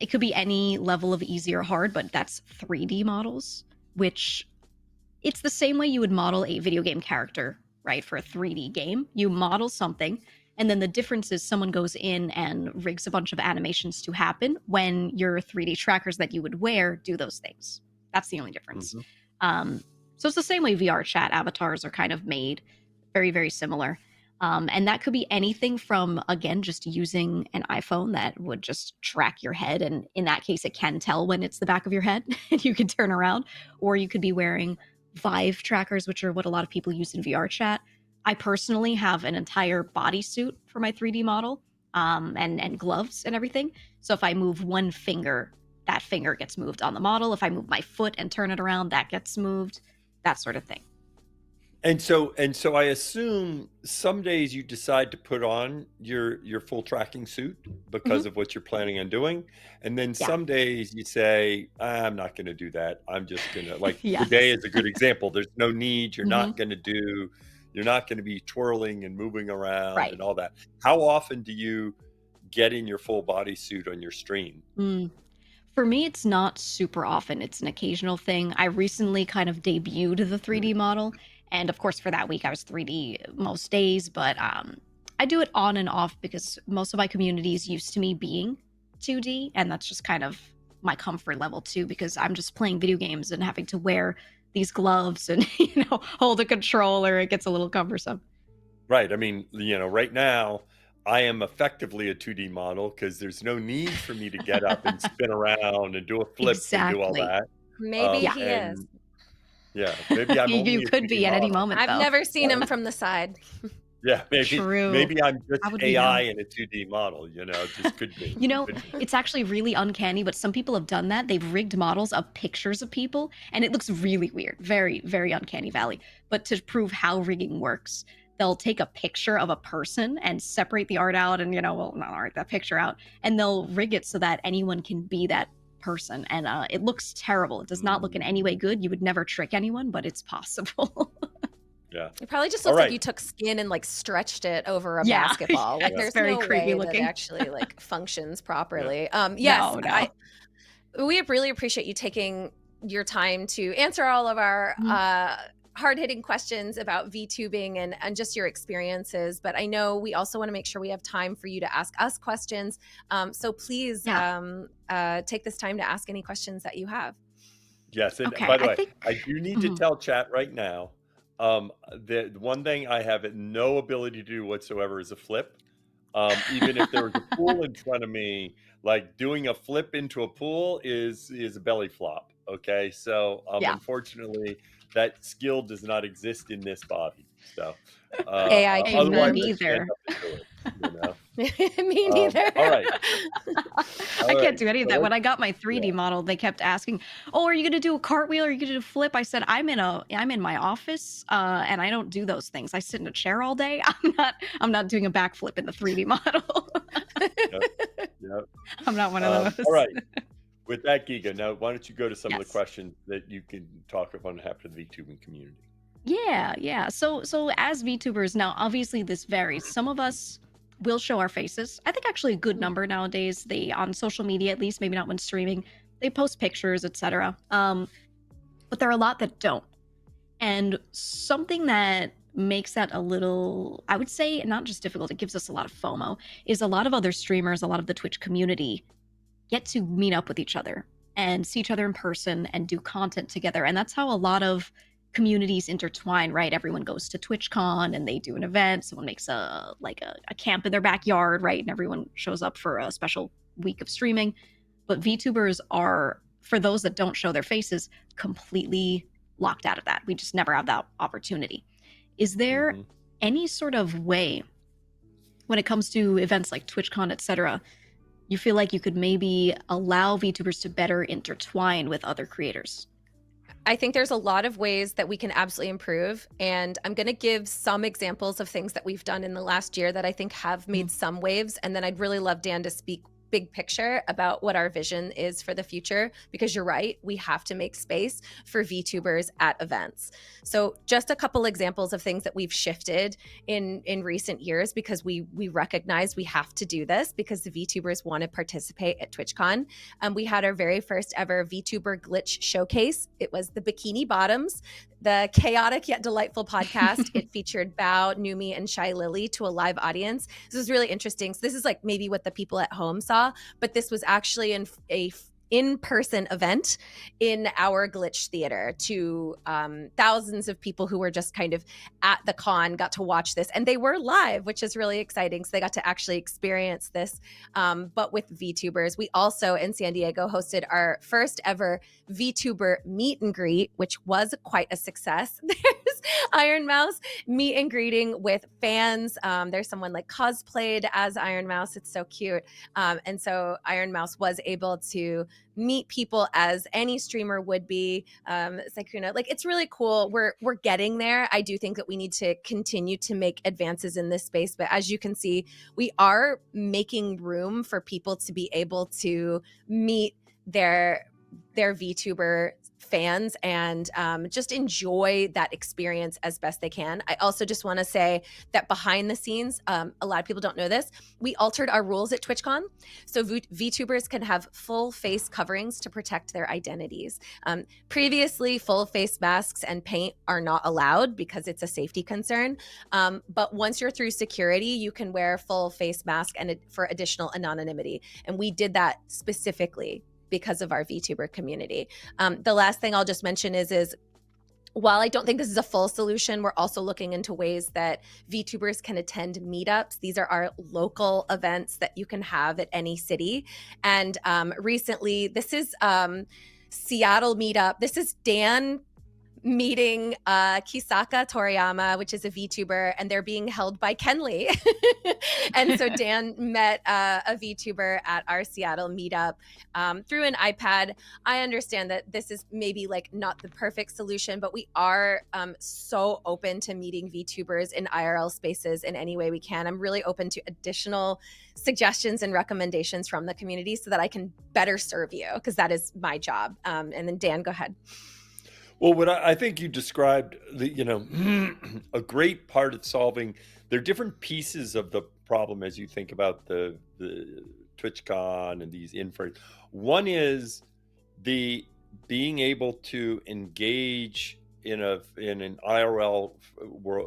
it could be any level of easy or hard, but that's 3D models, which it's the same way you would model a video game character, right? For a 3D game, you model something, and then the difference is someone goes in and rigs a bunch of animations to happen when your 3D trackers that you would wear do those things. That's the only difference. So it's the same way VRChat avatars are kind of made, very, very similar. And that could be anything from, again, just using an iPhone that would just track your head. And in that case, it can tell when it's the back of your head and you can turn around. Or you could be wearing Vive trackers, which are what a lot of people use in VRChat. I personally have an entire bodysuit for my 3D model, and gloves and everything. So if I move one finger, that finger gets moved on the model. If I move my foot and turn it around, that gets moved, that sort of thing. And so I assume some days you decide to put on your full tracking suit because of what you're planning on doing. And then some days you say, I'm not going to do that. I'm just going to, like, today is a good example. There's no need. You're not going to be twirling and moving around and all that. How often do you get in your full body suit on your stream? For me, it's not super often. It's an occasional thing. I recently kind of debuted the 3D model. And of course, for that week, I was 3D most days. But I do it on and off because most of my community is used to me being 2D. And that's just kind of my comfort level, too, because I'm just playing video games and having to wear these gloves and, hold a controller. It gets a little cumbersome. Right. I mean, right now, I am effectively a 2D model because there's no need for me to get up and spin around and do a flip and do all that. Maybe he is. Yeah, maybe I'm only you could be at any moment. I've never seen him from the side. Yeah, maybe. True. Maybe I'm just AI in a 2D model. Just could be. It's actually really uncanny, but some people have done that. They've rigged models of pictures of people, and it looks really weird. Very, very uncanny valley. But to prove how rigging works, they'll take a picture of a person and separate the art out and, not art, that picture out, and they'll rig it so that anyone can be that person. And it looks terrible. It does not look in any way good. You would never trick anyone, but it's possible. Yeah. It probably just looks like you took skin and like stretched it over a basketball. Like there's very no creepy way looking. that actually like functions properly. No. We really appreciate you taking your time to answer all of our hard-hitting questions about VTubing and just your experiences. But I know we also want to make sure we have time for you to ask us questions. So please take this time to ask any questions that you have. Yes. And by the way, I do need to tell chat right now, the one thing I have no ability to do whatsoever is a flip. Even if there was a pool in front of me, like doing a flip into a pool is a belly flop. Okay. So unfortunately, that skill does not exist in this body. So AI otherwise either. Me neither. All right. I can't do any of that. When I got my 3D model, they kept asking, "Oh, are you going to do a cartwheel? Or are you going to do a flip?" I said, "I'm in my office, and I don't do those things. I sit in a chair all day. I'm not doing a backflip in the 3D model." Yep. I'm not one of those. All right. With that, GEEGA, now why don't you go to some of the questions that you can talk about on behalf of the VTubing community? Yeah. So as VTubers, now obviously this varies. Some of us will show our faces. I think actually a good number nowadays. They, on social media at least, maybe not when streaming, they post pictures, etc. But there are a lot that don't. And something that makes that a little, I would say, not just difficult, it gives us a lot of FOMO, is a lot of other streamers, a lot of the Twitch community get to meet up with each other and see each other in person and do content together. And that's how a lot of communities intertwine, right? Everyone goes to TwitchCon and they do an event. Someone makes a camp in their backyard, right? And everyone shows up for a special week of streaming. But VTubers are, for those that don't show their faces, completely locked out of that. We just never have that opportunity. Is there any sort of way, when it comes to events like TwitchCon, etc., you feel like you could maybe allow VTubers to better intertwine with other creators? I think there's a lot of ways that we can absolutely improve. And I'm going to give some examples of things that we've done in the last year that I think have made some waves. And then I'd really love Dan to speak big picture about what our vision is for the future, because you're right, we have to make space for VTubers at events. So just a couple examples of things that we've shifted in recent years, because we recognize we have to do this because the VTubers want to participate at TwitchCon. We had our very first ever VTuber Glitch Showcase. It was the Bikini Bottoms, the chaotic yet delightful podcast. It featured Bao, Numi, and Shy Lily to a live audience. This was really interesting. So this is like maybe what the people at home saw, but this was actually a in-person event in our Glitch Theater to thousands of people who were just kind of at the con got to watch this, and they were live, which is really exciting. So they got to actually experience this, but with VTubers. We also in San Diego hosted our first ever VTuber meet and greet, which was quite a success. There's Iron Mouse meet and greeting with fans. There's someone like cosplayed as Iron Mouse. It's so cute. And so Iron Mouse was able to meet people as any streamer would be. Sakuna, like, it's really cool. We're getting there. I do think that we need to continue to make advances in this space, but as you can see, we are making room for people to be able to meet their VTuber fans and just enjoy that experience as best they can. I also just want to say that behind the scenes, a lot of people don't know this, we altered our rules at TwitchCon. So VTubers can have full face coverings to protect their identities. Previously, full face masks and paint are not allowed because it's a safety concern. But once you're through security, you can wear full face mask and for additional anonymity. And we did that specifically because of our VTuber community. The last thing I'll just mention is while I don't think this is a full solution, we're also looking into ways that VTubers can attend meetups. These are our local events that you can have at any city. And recently, this is Seattle meetup. This is Dan meeting Kisaka Toriyama, which is a VTuber, and they're being held by Kenley. And so Dan met a VTuber at our Seattle meetup through an iPad. I understand that this is maybe like not the perfect solution, but we are so open to meeting VTubers in IRL spaces in any way we can. I'm really open to additional suggestions and recommendations from the community so that I can better serve you, because that is my job. And then Dan, go ahead. Well, what I think you described, a great part of solving, there are different pieces of the problem as you think about the TwitchCon and these infra. One is the being able to engage in an IRL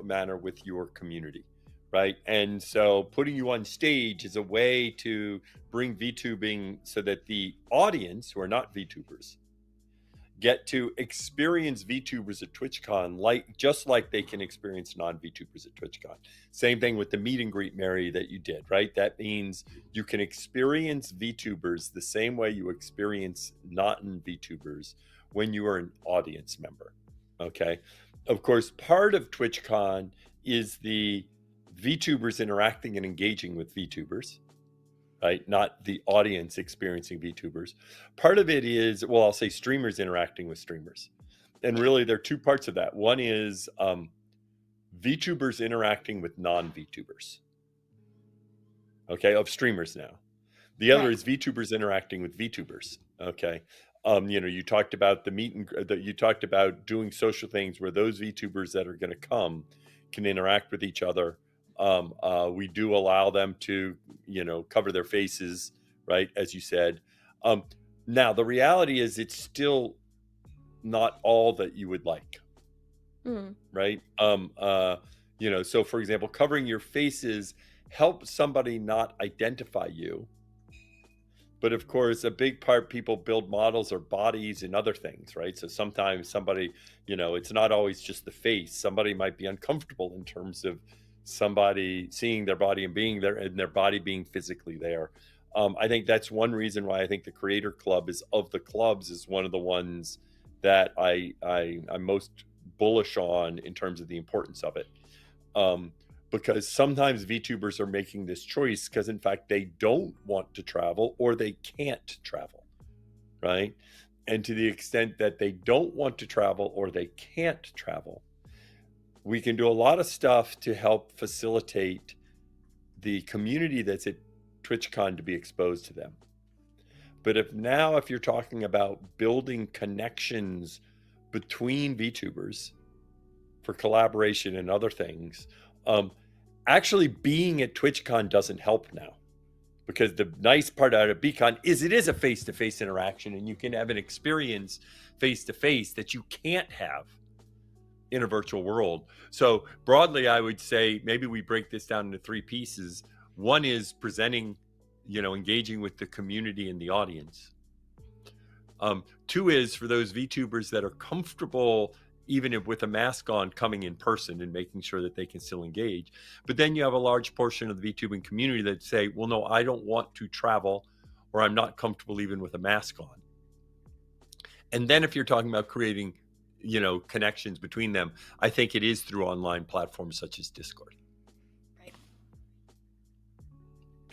manner with your community, right? And so putting you on stage is a way to bring VTubing so that the audience, who are not VTubers, get to experience VTubers at TwitchCon just like they can experience non-VTubers at TwitchCon. Same thing with the meet and greet, Mary, that you did, right? That means you can experience VTubers the same way you experience non-VTubers when you are an audience member, okay? Of course, part of TwitchCon is the VTubers interacting and engaging with VTubers, right? Not the audience experiencing VTubers. Part of it is, well, I'll say streamers interacting with streamers. And really there are two parts of that. One is VTubers interacting with non-VTubers, okay, of streamers now. The other is VTubers interacting with VTubers, okay? You talked about the you talked about doing social things where those VTubers that are gonna come can interact with each other. We do allow them to, cover their faces, right? As you said. Now, the reality is it's still not all that you would like, right? So for example, covering your faces helps somebody not identify you. But of course, a big part, people build models or bodies and other things, right? So sometimes somebody, it's not always just the face. Somebody might be uncomfortable in terms of somebody seeing their body and being there and their body being physically there. I think that's one reason why I think the Creator Club is one of the ones that I'm most bullish on in terms of the importance of it. Because sometimes VTubers are making this choice because in fact they don't want to travel or they can't travel, right? And to the extent that they don't want to travel or they can't travel, we can do a lot of stuff to help facilitate the community that's at TwitchCon to be exposed to them. But if you're talking about building connections between VTubers for collaboration and other things, actually being at TwitchCon doesn't help now, because the nice part out of BCon is it is a face-to-face interaction, and you can have an experience face-to-face that you can't have in a virtual world. So broadly, I would say maybe we break this down into three pieces. One is presenting, engaging with the community and the audience. Two is for those VTubers that are comfortable, even if with a mask on, coming in person and making sure that they can still engage. But then you have a large portion of the VTubing community that say, well, no, I don't want to travel, or I'm not comfortable even with a mask on. And then if you're talking about creating, connections between them, I think it is through online platforms such as Discord.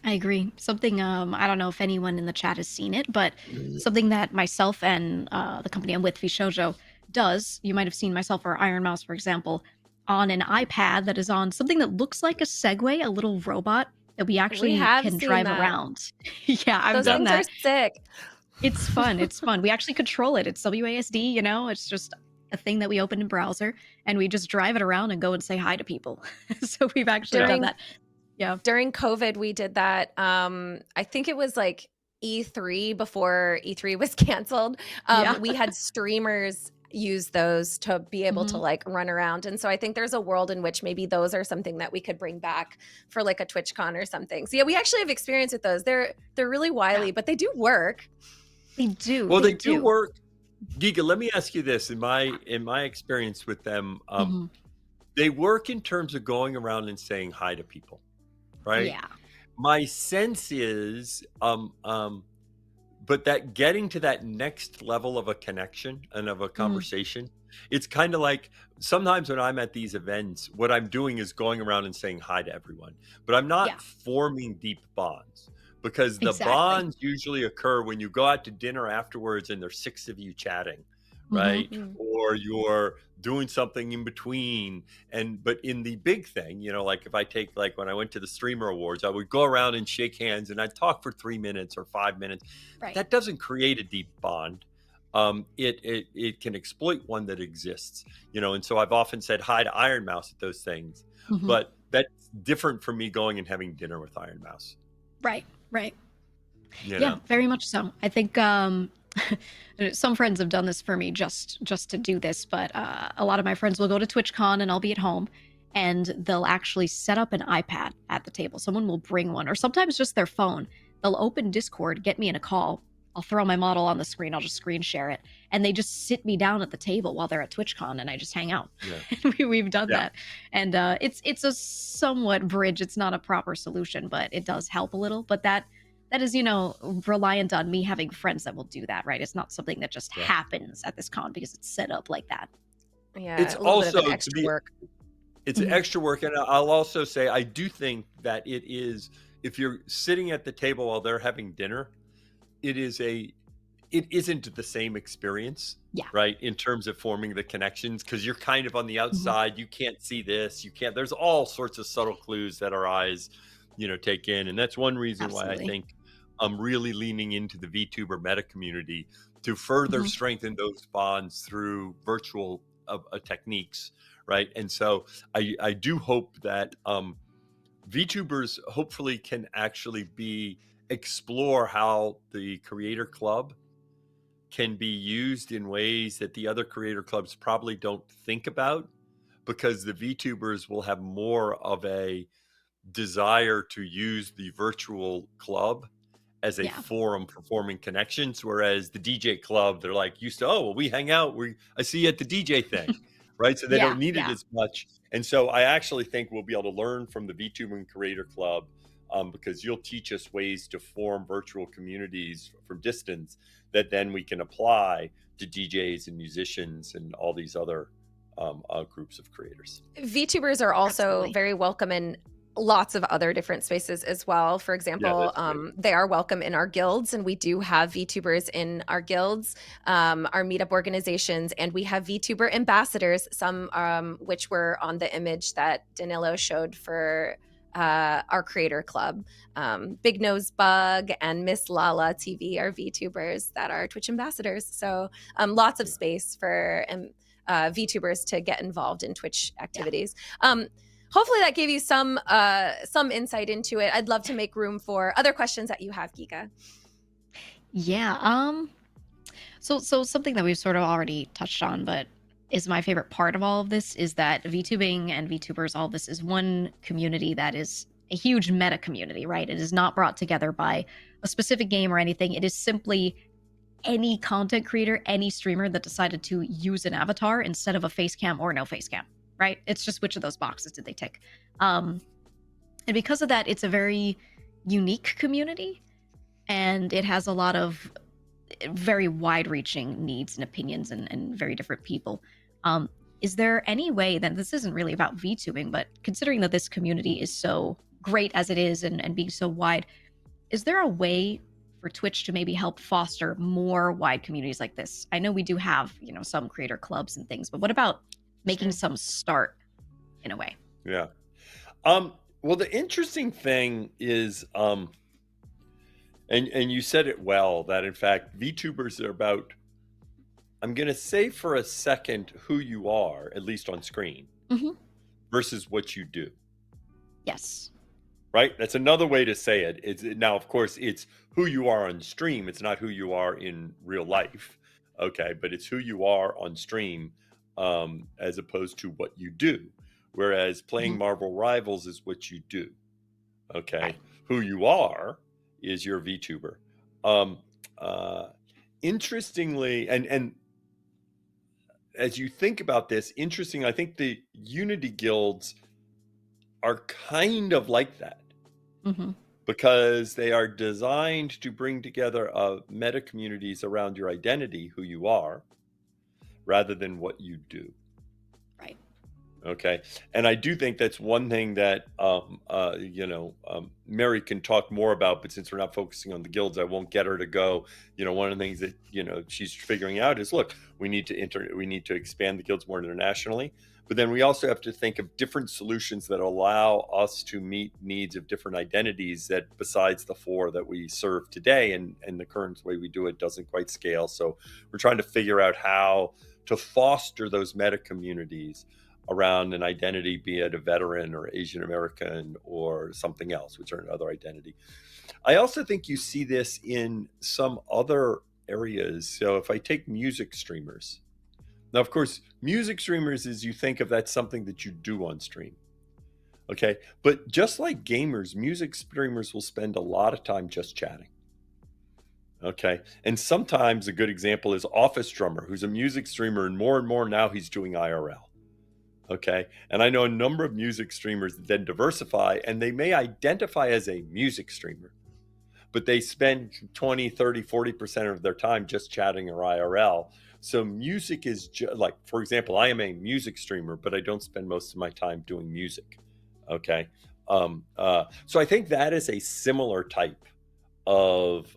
I agree. Something, I don't know if anyone in the chat has seen it, but something that myself and the company I'm with, VShojo, does, you might have seen myself or Iron Mouse, for example, on an iPad that is on something that looks like a Segway, a little robot that we actually have can seen drive that. around. Yeah, I've Those done things that. are sick. It's fun. It's fun. We actually control it. It's WASD, it's just a thing that we open in browser and we just drive it around and go and say hi to people. So we've actually done that. Yeah. During COVID, we did that. I think it was like E3 before E3 was canceled. Yeah. We had streamers use those to be able to like run around. And so I think there's a world in which maybe those are something that we could bring back for like a TwitchCon or something. So yeah, we actually have experience with those. They're really wily, but they do work. They do. Well, they do work. GEEGA, let me ask you this. In my experience with them, they work in terms of going around and saying hi to people, right? Yeah. My sense is, but that getting to that next level of a connection and of a conversation, it's kind of like sometimes when I'm at these events, what I'm doing is going around and saying hi to everyone, but I'm not forming deep bonds, because the bonds usually occur when you go out to dinner afterwards and there's 6 of you chatting, right? Or you're doing something in between. But in the big thing, like if I take, like when I went to the Streamer Awards, I would go around and shake hands and I'd talk for 3 minutes or 5 minutes. Right. That doesn't create a deep bond. It can exploit one that exists, and so I've often said hi to Iron Mouse at those things, but that's different from me going and having dinner with Iron Mouse. Right. Yeah, very much so. I think some friends have done this for me just to do this, but a lot of my friends will go to TwitchCon and I'll be at home and they'll actually set up an iPad at the table. Someone will bring one, or sometimes just their phone. They'll open Discord, get me in a call. I'll throw my model on the screen. I'll just screen share it. And they just sit me down at the table while they're at TwitchCon and I just hang out. Yeah. We've done that. And it's a somewhat bridge. It's not a proper solution, but it does help a little. But that is, reliant on me having friends that will do that, right? It's not something that just happens at this con because it's set up like that. Yeah, it's also bit of extra work. It's extra work. And I'll also say, I do think that it is, if you're sitting at the table while they're having dinner, it isn't the same experience, right? In terms of forming the connections, because you're kind of on the outside, you can't see this, there's all sorts of subtle clues that our eyes, take in. And that's one reason why I think I'm really leaning into the VTuber meta community to further strengthen those bonds through virtual techniques, right? And so I do hope that VTubers hopefully can actually explore how the Creator Club can be used in ways that the other creator clubs probably don't think about, because the VTubers will have more of a desire to use the virtual club as a forum for forming connections, whereas the DJ club, they're like used to, oh, well, we hang out, I see you at the DJ thing, right? So they don't need it as much. And so I actually think we'll be able to learn from the VTuber Creator Club because you'll teach us ways to form virtual communities from distance that then we can apply to DJs and musicians and all these other groups of creators. VTubers are also Absolutely. very welcome in lots of other different spaces as well. For example, that's great. they are welcome in our guilds, and we do have VTubers in our guilds, our meetup organizations, and we have VTuber ambassadors, some which were on the image that Danilo showed for our creator club. Big Nose Bug and Miss Lala TV are VTubers that are Twitch ambassadors. So lots of space for VTubers to get involved in Twitch activities. Hopefully that gave you some insight into it. I'd love to make room for other questions that you have, GEEGA. Yeah. So something that we've sort of already touched on, but is my favorite part of all of this is that VTubing and VTubers, all this is one community that is a huge meta community, right? It is not brought together by a specific game or anything. It is simply any content creator, any streamer that decided to use an avatar instead of a face cam or no face cam, right? It's just which of those boxes did they tick. And because of that, it's a very unique community, and it has a lot of very wide-reaching needs and opinions and very different people. Is there any way that this isn't really about VTubing, but considering that this community is so great as it is and being so wide, is there a way for Twitch to maybe help foster more wide communities like this? I know we do have, some creator clubs and things, but what about making some start in a way? Yeah. Well, the interesting thing is, and you said it well, that in fact, VTubers are about, I'm going to say for a second, who you are, at least on screen, versus what you do. Yes. Right? That's another way to say it. Now, of course, it's who you are on stream. It's not who you are in real life. Okay. But it's who you are on stream, as opposed to what you do. Whereas playing Marvel Rivals is what you do. Okay. Right. Who you are is your VTuber. Interestingly, and as you think about this, I think the Unity guilds are kind of like that. Because they are designed to bring together meta communities around your identity, who you are, rather than what you do. Right. Okay. And I do think that's one thing that, Mary can talk more about, but since we're not focusing on the guilds, I won't get her to go. One of the things that, she's figuring out is, look, we need to expand the guilds more internationally. But then we also have to think of different solutions that allow us to meet needs of different identities that besides the 4 that we serve today, and the current way we do it doesn't quite scale. So we're trying to figure out how to foster those meta communities around an identity, be it a veteran or Asian American or something else, which are another identity. I also think you see this in some other areas. So if I take music streamers, now, of course, music streamers is you think of that's something that you do on stream. Okay. But just like gamers, music streamers will spend a lot of time just chatting. Okay. And sometimes a good example is Office Drummer, who's a music streamer, and more now he's doing IRL. Okay. And I know a number of music streamers that then diversify, and they may identify as a music streamer, but they spend 20, 30, 40% of their time just chatting or IRL. So music is like, for example, I am a music streamer, but I don't spend most of my time doing music. Okay. So I think that is a similar type of,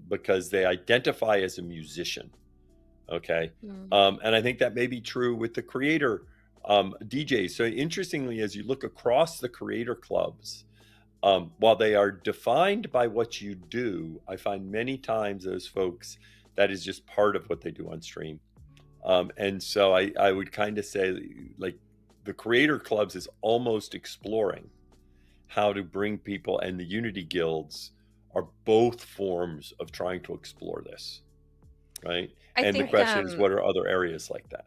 because they identify as a musician. Okay. And I think that may be true with the creator DJs. So interestingly, as you look across the creator clubs, while they are defined by what you do, I find many times those folks, that is just part of what they do on stream. And so I would kind of say, like, the creator clubs is almost exploring how to bring people, and the Unity guilds are both forms of trying to explore this, right? And the question is, what are other areas like that?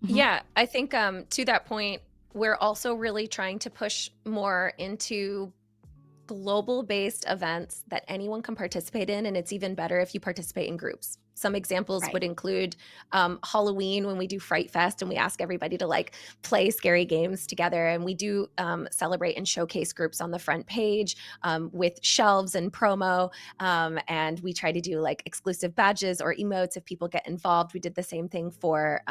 Yeah, I think to that point, we're also really trying to push more into global-based events that anyone can participate in, and it's even better if you participate in groups. Some examples Right. would include Halloween, when we do Fright Fest and we ask everybody to like play scary games together, and we do celebrate and showcase groups on the front page with shelves and promo, and we try to do like exclusive badges or emotes if people get involved. We did the same thing for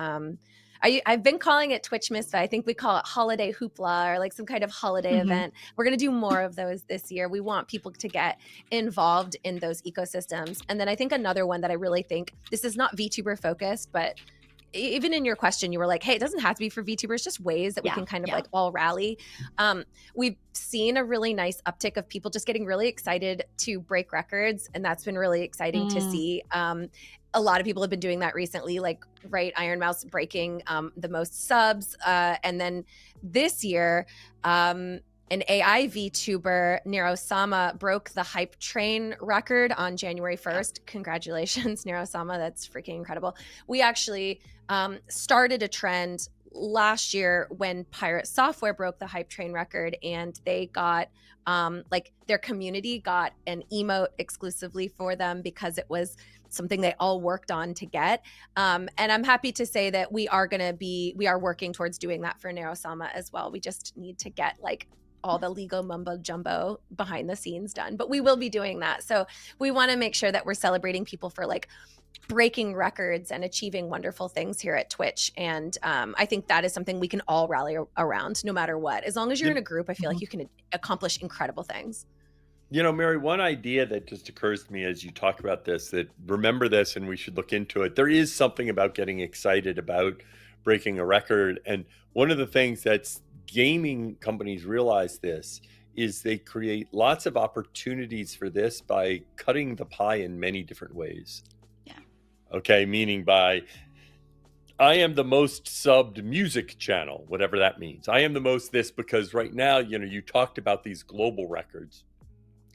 I've been calling it Twitch Miss, but I think we call it Holiday Hoopla, or like some kind of holiday event. We're going to do more of those this year. We want people to get involved in those ecosystems. And then I think another one that I really think, this is not VTuber focused, but even in your question, you were like, hey, it doesn't have to be for VTubers, just ways that we can kind of like all rally. We've seen a really nice uptick of people just getting really excited to break records. And that's been really exciting to see. A lot of people have been doing that recently, like Iron Mouse breaking the most subs. And then this year, an AI VTuber, Nero-sama, broke the hype train record on January 1st. Congratulations, Nero-sama. That's freaking incredible. We actually started a trend last year when Pirate Software broke the hype train record, and they got like their community got an emote exclusively for them because it was something they all worked on to get. And I'm happy to say that we are working towards doing that for Nero-sama as well. We just need to get like all the legal mumbo jumbo behind the scenes done, but we will be doing that. So we want to make sure that we're celebrating people for like breaking records and achieving wonderful things here at Twitch. And I think that is something we can all rally around no matter what. As long as you're in a group, I feel like you can accomplish incredible things. You know, Mary, one idea that just occurs to me as you talk about this, that remember this and we should look into it. There is something about getting excited about breaking a record. And one of the things that's gaming companies realize this is they create lots of opportunities for this by cutting the pie in many different ways. Yeah. Okay, meaning by I am the most subbed music channel, whatever that means. I am the most this, because right now, you know, you talked about these global records.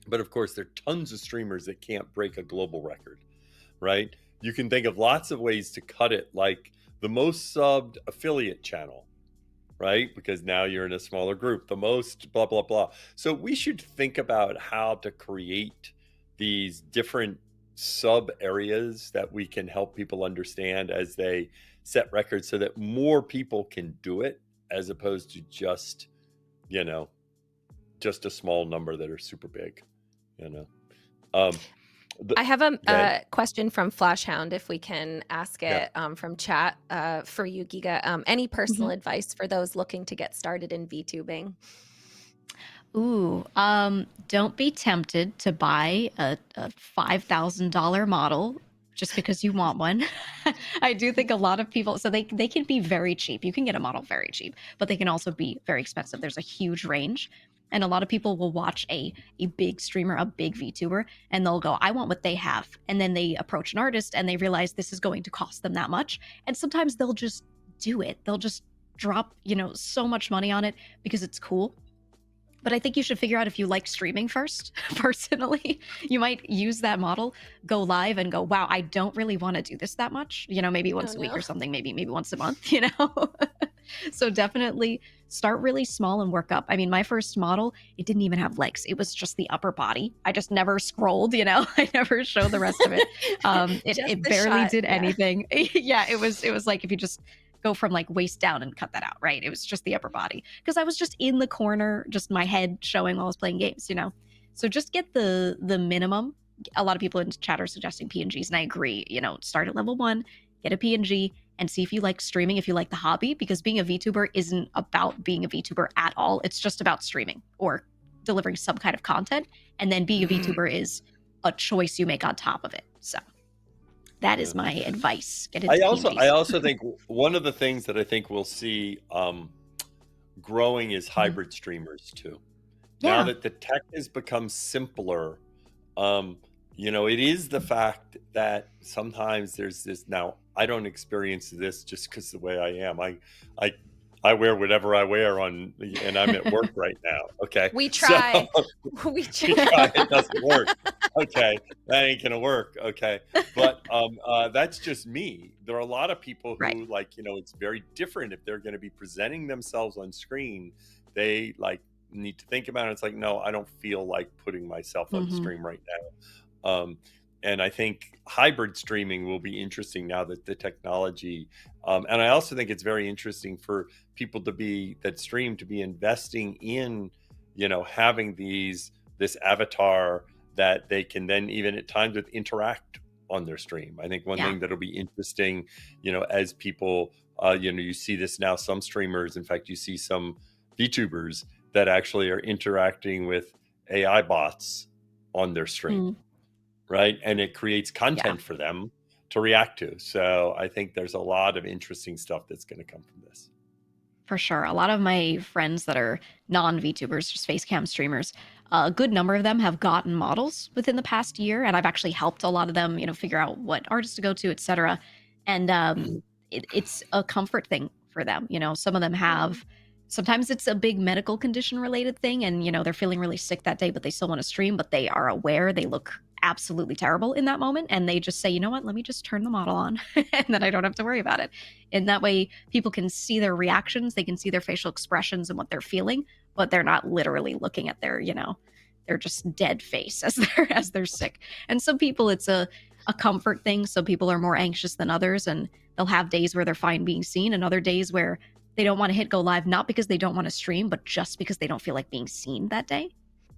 But of course, there are tons of streamers that can't break a global record, right? You can think of lots of ways to cut it, like the most subbed affiliate channel, right? Because now you're in a smaller group, the most blah, blah, blah. So we should think about how to create these different sub areas that we can help people understand as they set records so that more people can do it, as opposed to just, you know, just a small number that are super big. You know, I have a question from Flashhound, if we can ask it from chat for you, GEEGA. Any personal advice for those looking to get started in VTubing? Ooh, don't be tempted to buy a $5,000 model just because you want one. I do think a lot of people, so they can be very cheap. You can get a model very cheap, but they can also be very expensive. There's a huge range. And a lot of people will watch a big streamer, a big VTuber, and they'll go, I want what they have. And then they approach an artist and they realize this is going to cost them that much. And sometimes they'll just do it. They'll just drop, you know, so much money on it because it's cool. But I think you should figure out if you like streaming first. Personally, you might use that model, go live and go, wow, I don't really want to do this that much. You know, maybe once a week or something, maybe once a month, you know? So definitely start really small and work up. I mean, my first model, it didn't even have legs. It was just the upper body. I just never scrolled, you know? I never showed the rest of it. It barely did anything. Yeah, it was like if you just go from like waist down and cut that out, right? It was just the upper body because I was just in the corner, just my head showing while I was playing games, you know? So just get the minimum. A lot of people in chat are suggesting PNGs, and I agree, you know, start at level 1, get a PNG, and see if you like streaming, if you like the hobby, because being a VTuber isn't about being a VTuber at all. It's just about streaming or delivering some kind of content. And then being a VTuber is a choice you make on top of it. So that is my advice. Get into PNGs. I also think one of the things that I think we'll see growing is hybrid streamers too. Yeah. Now that the tech has become simpler, you know, it is the fact that sometimes there's this. Now, I don't experience this just because the way I am. I wear whatever I wear on, and I'm at work right now. Okay, we try. So, we try. It doesn't work. Okay, that ain't gonna work. Okay, but that's just me. There are a lot of people who like, you know, it's very different if they're going to be presenting themselves on screen. They like need to think about it. It's like, no, I don't feel like putting myself on the Mhm. stream right now. And I think hybrid streaming will be interesting now that the technology, and I also think it's very interesting for people that stream to be investing in, having this avatar that they can then even at times with interact on their stream. I think one Yeah. thing that'll be interesting, as people, you see this now, some streamers, in fact, you see some VTubers that actually are interacting with AI bots on their stream, Mm. right? And it creates Yeah. content for them to react to. So I think there's a lot of interesting stuff that's going to come from this. For sure. A lot of my friends that are non-VTubers, just face cam streamers, a good number of them have gotten models within the past year, and I've actually helped a lot of them, figure out what artists to go to, etc. And it's a comfort thing for them. Some of them have. Sometimes it's a big medical condition related thing, and they're feeling really sick that day, but they still want to stream, but they are aware they look absolutely terrible in that moment, and they just say, you know what, let me just turn the model on, and then I don't have to worry about it. And that way people can see their reactions, they can see their facial expressions and what they're feeling, but they're not literally looking at their they're just dead face as they're sick. And some people it's a comfort thing. Some people are more anxious than others, and they'll have days where they're fine being seen and other days where they don't want to hit go live, not because they don't want to stream, but just because they don't feel like being seen that day.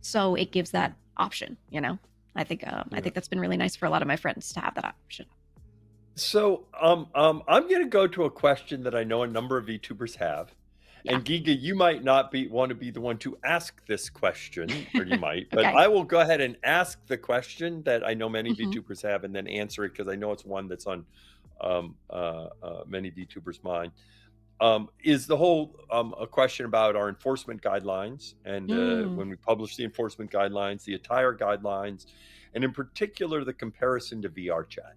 So it gives that option. I think that's been really nice for a lot of my friends to have that option. So I'm going to go to a question that I know a number of VTubers have. Yeah. And GEEGA, you might not want to be the one to ask this question, or you might, but Okay. I will go ahead and ask the question that I know many Mhm. VTubers have, and then answer it because I know it's one that's on many VTubers' mind. Is the whole a question about our enforcement guidelines, and when we publish the enforcement guidelines, the attire guidelines, and in particular the comparison to VRChat.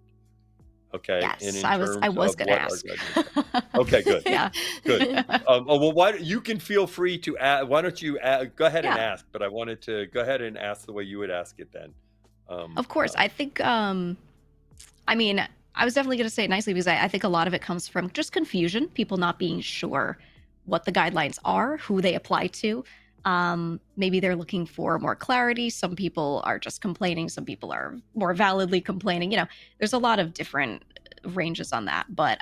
Okay, and Yes, in I terms was of gonna what our ask. guidelines are. Okay, good. Yeah. Good. Well, you can feel free to ask. Why don't you go ahead and Yeah. ask? But I wanted to go ahead and ask the way you would ask it then. Of course. I think I mean, I was definitely going to say it nicely because I think a lot of it comes from just confusion, people not being sure what the guidelines are, who they apply to. Maybe they're looking for more clarity. Some people are just complaining. Some people are more validly complaining. There's a lot of different ranges on that. But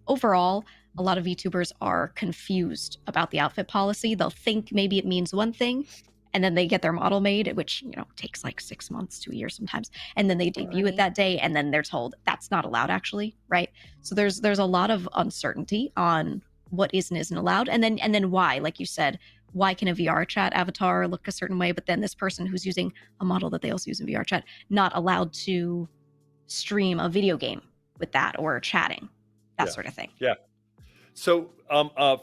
overall, a lot of VTubers are confused about the outfit policy. They'll think maybe it means one thing, and then they get their model made, which takes like 6 months to a year sometimes, and then they debut it that day, and then they're told that's not allowed actually, right? So there's a lot of uncertainty on what is and isn't allowed, and then why, like you said, why can a VRChat avatar look a certain way, but then this person who's using a model that they also use in VRChat not allowed to stream a video game with that or chatting, that sort of thing. Yeah. So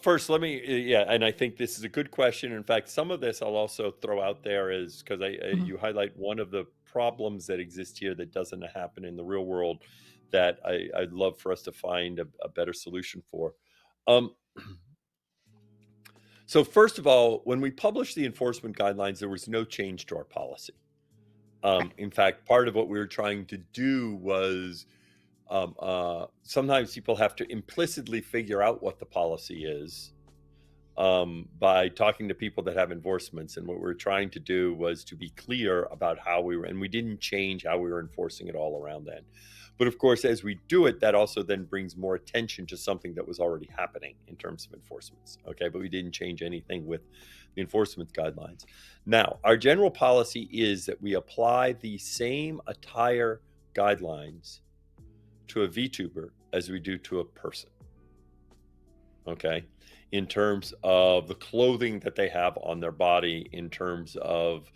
first, let me, and I think this is a good question. In fact, some of this I'll also throw out there is because you highlight one of the problems that exist here that doesn't happen in the real world that I'd love for us to find a better solution for. So first of all, when we published the enforcement guidelines, there was no change to our policy. In fact, part of what we were trying to do was sometimes people have to implicitly figure out what the policy is by talking to people that have enforcements. And what we're trying to do was to be clear about how we were, and we didn't change how we were enforcing it all around then. But of course, as we do it, that also then brings more attention to something that was already happening in terms of enforcements. Okay, but we didn't change anything with the enforcement guidelines. Now, our general policy is that we apply the same attire guidelines to a VTuber as we do to a person. Okay, in terms of the clothing that they have on their body, in terms of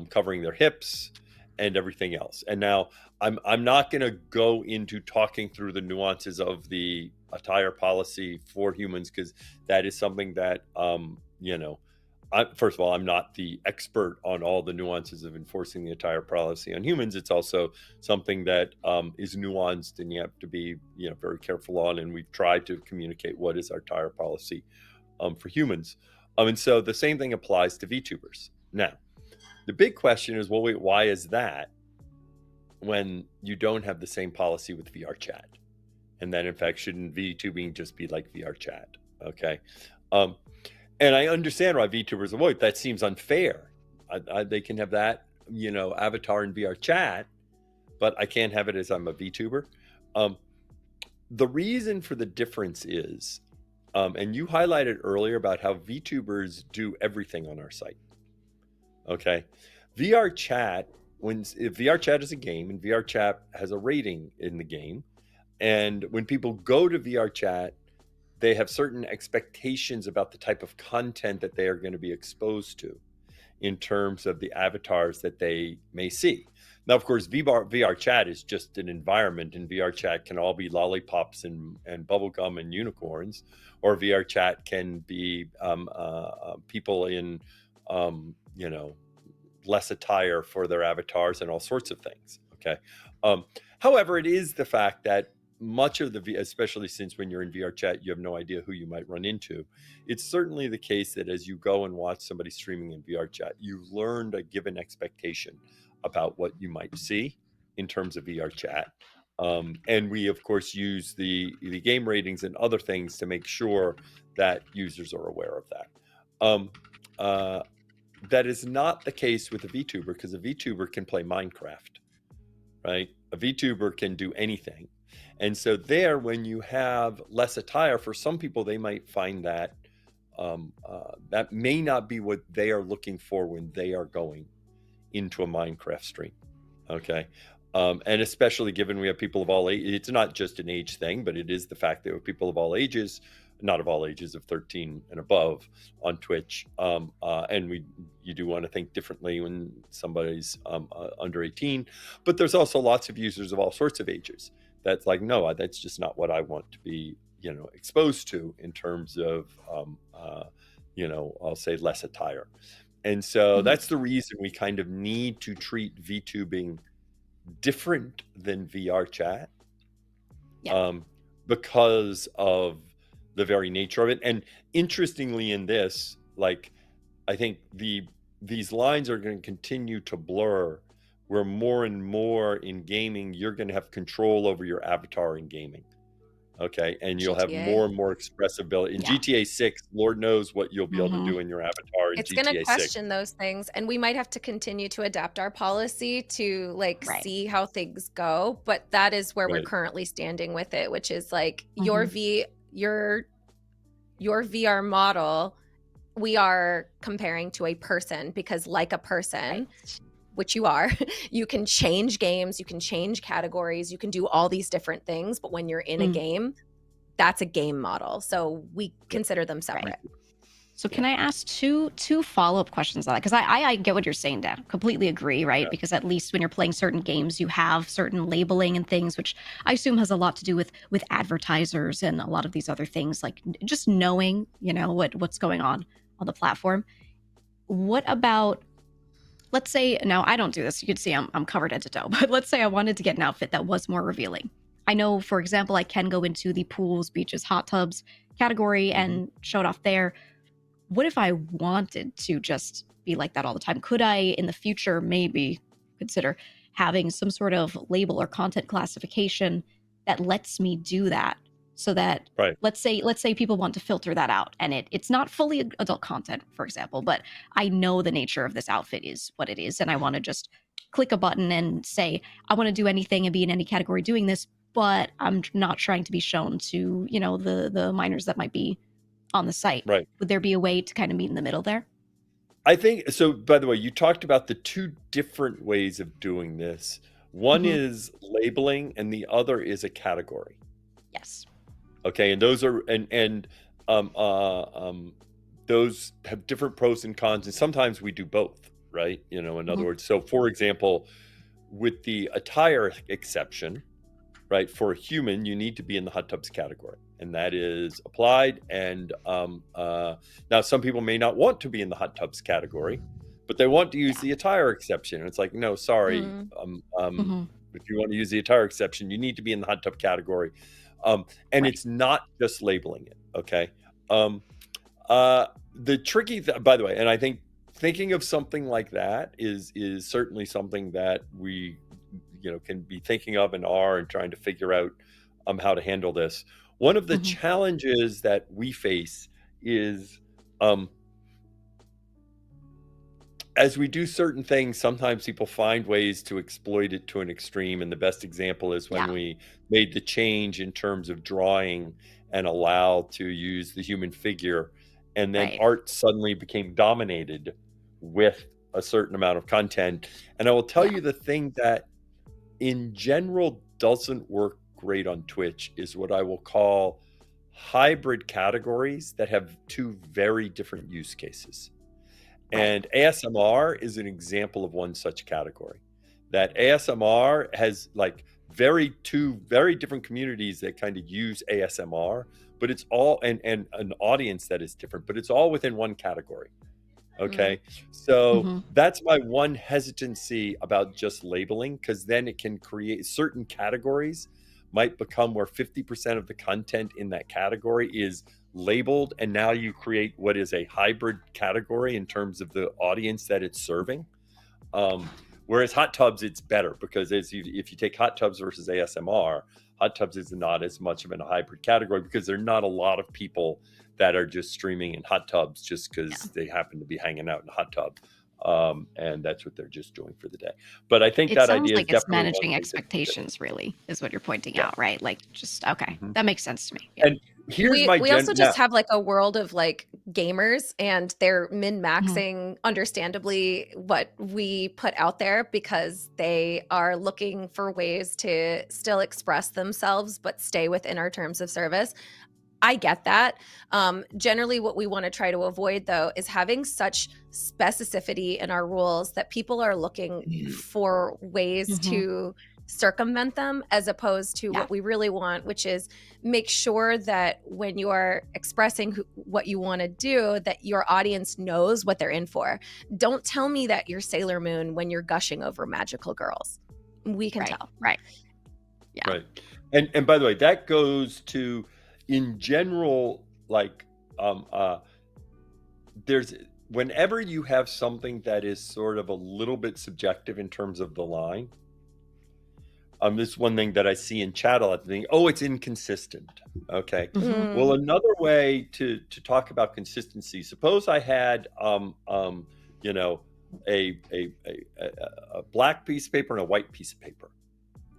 covering their hips and everything else. And now I'm not going to go into talking through the nuances of the attire policy for humans, because that is something that first of all, I'm not the expert on all the nuances of enforcing the attire policy on humans. It's also something that is nuanced, and you have to be very careful on. And we've tried to communicate what is our attire policy for humans. And so the same thing applies to VTubers. Now, the big question is, well, wait, why is that when you don't have the same policy with VRChat? And that, in fact, shouldn't VTubing just be like VRChat? Okay. And I understand why VTubers avoid. That seems unfair. They can have that, avatar in VRChat, but I can't have it as I'm a VTuber. The reason for the difference is, and you highlighted earlier about how VTubers do everything on our site. Okay, VRChat, if VRChat is a game and VRChat has a rating in the game, and when people go to VRChat, they have certain expectations about the type of content that they are going to be exposed to in terms of the avatars that they may see. Now, of course, VRChat is just an environment, and VRChat can all be lollipops and bubblegum and unicorns, or VRChat can be people in, less attire for their avatars and all sorts of things. Okay. However, it is the fact that much of especially since when you're in VRChat, you have no idea who you might run into. It's certainly the case that as you go and watch somebody streaming in VRChat, you learned a given expectation about what you might see in terms of VRChat. And we, of course, use the game ratings and other things to make sure that users are aware of that. That is not the case with a VTuber, because a VTuber can play Minecraft, right? A VTuber can do anything. And so there, when you have less attire, for some people, they might find that that may not be what they are looking for when they are going into a Minecraft stream. Okay. And especially given we have people of all ages, it's not just an age thing, but it is the fact that we have people of all ages, not of all ages, of 13 and above on Twitch. And you do want to think differently when somebody's under 18, but there's also lots of users of all sorts of ages. That's like, no, that's just not what I want to be, exposed to in terms of, I'll say less attire. And so that's the reason we kind of need to treat VTubing different than VRChat, because of the very nature of it. And interestingly, in this, like, I think these lines are going to continue to blur, where more and more in gaming, you're going to have control over your avatar in gaming. Okay. And you'll have more and more expressibility. In GTA 6, Lord knows what you'll be able to do in your avatar in It's GTA going to 6. question those things, and we might have to continue to adapt our policy to see how things go. But that is where we're currently standing with it, which is like your VR model, we are comparing to a person, because like a person, which you are, you can change games, you can change categories, you can do all these different things. But when you're in a game, that's a game model. So we consider them separate. So can I ask two follow-up questions on that? Because I get what you're saying, Dan. Completely agree, right? Because at least when you're playing certain games, you have certain labeling and things, which I assume has a lot to do with advertisers and a lot of these other things, like just knowing, what's going on the platform. What about, let's say, now I don't do this. You can see I'm covered head to toe, but let's say I wanted to get an outfit that was more revealing. I know, for example, I can go into the pools, beaches, hot tubs category and show it off there. What if I wanted to just be like that all the time? Could I, in the future, maybe consider having some sort of label or content classification that lets me do that? So that, let's say people want to filter that out, and it's not fully adult content, for example, but I know the nature of this outfit is what it is, and I want to just click a button and say, I want to do anything and be in any category doing this, but I'm not trying to be shown to, the minors that might be on the site. Would there be a way to kind of meet in the middle there? I think so. By the way, you talked about the two different ways of doing this. One is labeling, and the other is a category. Yes. Okay, and those are those have different pros and cons, and sometimes we do both, right? In other words, so for example, with the attire exception, right, for a human, you need to be in the hot tubs category, and that is applied. And now some people may not want to be in the hot tubs category, but they want to use the attire exception. And it's like, no, sorry. If you want to use the attire exception, you need to be in the hot tub category. And it's not just labeling it. Okay. The tricky, by the way, and I think thinking of something like that is certainly something that we, can be thinking of and are, and trying to figure out how to handle this. One of the challenges that we face is um, as we do certain things, sometimes people find ways to exploit it to an extreme. And the best example is when Yeah. we made the change in terms of drawing and allow to use the human figure. And then Right. art suddenly became dominated with a certain amount of content. And I will tell Yeah. you the thing that in general doesn't work great on Twitch is what I will call hybrid categories that have two very different use cases. Right. And ASMR is an example of one such category. That ASMR has like two very different communities that kind of use ASMR, but it's all and an audience that is different, but it's all within one category. Okay. So Mhm. that's my one hesitancy about just labeling, because then it can create certain categories might become where 50% of the content in that category is labeled. And now you create what is a hybrid category in terms of the audience that it's serving. Whereas hot tubs, it's better because if you take hot tubs versus ASMR, hot tubs is not as much of a hybrid category because there are not a lot of people that are just streaming in hot tubs just because they happen to be hanging out in a hot tub. And that's what they're just doing for the day. But I think It that sounds idea is like it's definitely one managing thing expectations, really, is what you're pointing Yeah. out, right? Like, just okay, Mhm. that makes sense to me. Yeah. And here's my We also now, just have like a world of like gamers, and they're Mhm. min-maxing understandably what we put out there because they are looking for ways to still express themselves but stay within our terms of service. I get that. Generally, what we want to try to avoid, though, is having such specificity in our rules that people are looking for ways Mhm. to circumvent them, as opposed to Yeah. what we really want, which is make sure that when you are expressing what you want to do, that your audience knows what they're in for. Don't tell me that you're Sailor Moon when you're gushing over magical girls. We can Right. tell. Right. Yeah. right. And by the way, that goes to, in general, like there's whenever you have something that is sort of a little bit subjective in terms of the line, this is one thing that I see in chat a lot. Think, oh, it's inconsistent. Okay. Mhm. Well, another way to talk about consistency. Suppose I had you know, a black piece of paper and a white piece of paper,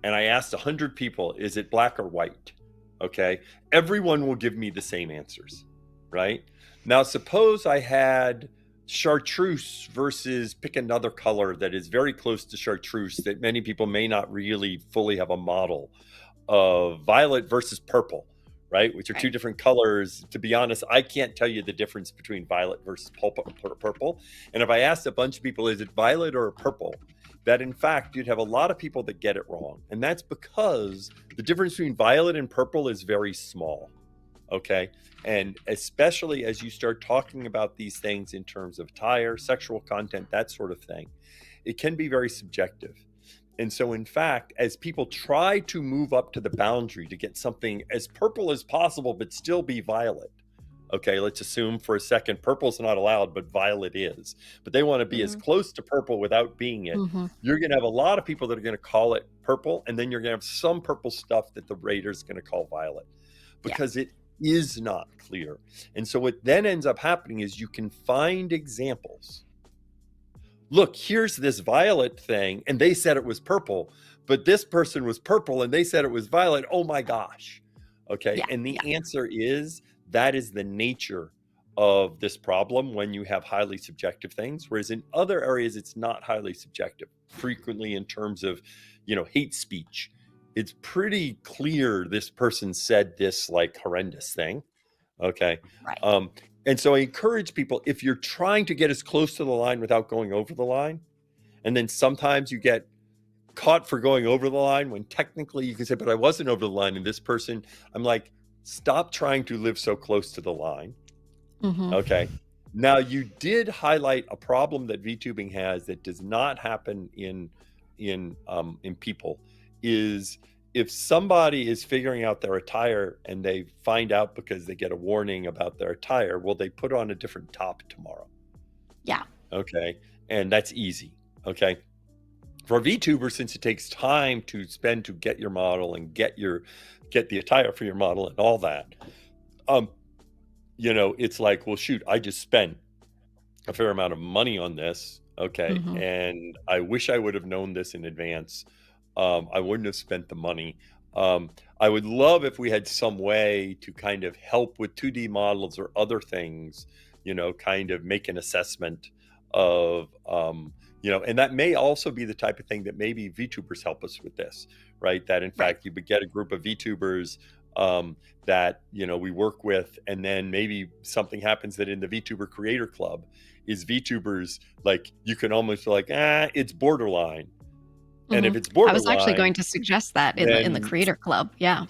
and I asked 100 people, is it black or white? Okay. Everyone will give me the same answers, right? Now, suppose I had chartreuse versus pick another color that is very close to chartreuse that many people may not really fully have a model of, violet versus purple, right? Which are two Right. different colors. To be honest, I can't tell you the difference between violet versus purple. And if I asked a bunch of people, is it violet or purple? That in fact, you'd have a lot of people that get it wrong. And that's because the difference between violet and purple is very small. Okay. And especially as you start talking about these things in terms of attire, sexual content, that sort of thing, it can be very subjective. And so, in fact, as people try to move up to the boundary to get something as purple as possible, but still be violet, okay, let's assume for a second purple's not allowed, but violet is. But they want to be as close to purple without being it. Mhm. You're going to have a lot of people that are going to call it purple, and then you're going to have some purple stuff that the rater's going to call violet because it is not clear. And so what then ends up happening is you can find examples. Look, here's this violet thing, and they said it was purple, but this person was purple and they said it was violet. Oh my gosh. Okay. Yeah. And the answer is that is the nature of this problem when you have highly subjective things. Whereas in other areas, it's not highly subjective. Frequently, in terms of, hate speech, it's pretty clear this person said this like horrendous thing. Okay. Right. And so I encourage people, if you're trying to get as close to the line without going over the line, and then sometimes you get caught for going over the line when technically you can say, but I wasn't over the line. And this person, I'm like, stop trying to live so close to the line. Mhm. Okay. Now you did highlight a problem that VTubing has that does not happen in people, is if somebody is figuring out their attire and they find out because they get a warning about their attire, will they put on a different top tomorrow? Yeah. Okay. And that's easy. Okay. For VTubers, since it takes time to spend to get your model and get the attire for your model and all that, it's like, well, shoot, I just spent a fair amount of money on this. Okay. Mhm. And I wish I would have known this in advance. I wouldn't have spent the money. I would love if we had some way to kind of help with 2D models or other things, kind of make an assessment of, and that may also be the type of thing that maybe VTubers help us with this, right? That in fact, you would get a group of VTubers that, we work with, and then maybe something happens that in the VTuber Creator Club is VTubers, like you can almost like, it's borderline. And if it's I borderline, was actually going to suggest that in the then Creator Club. Yeah.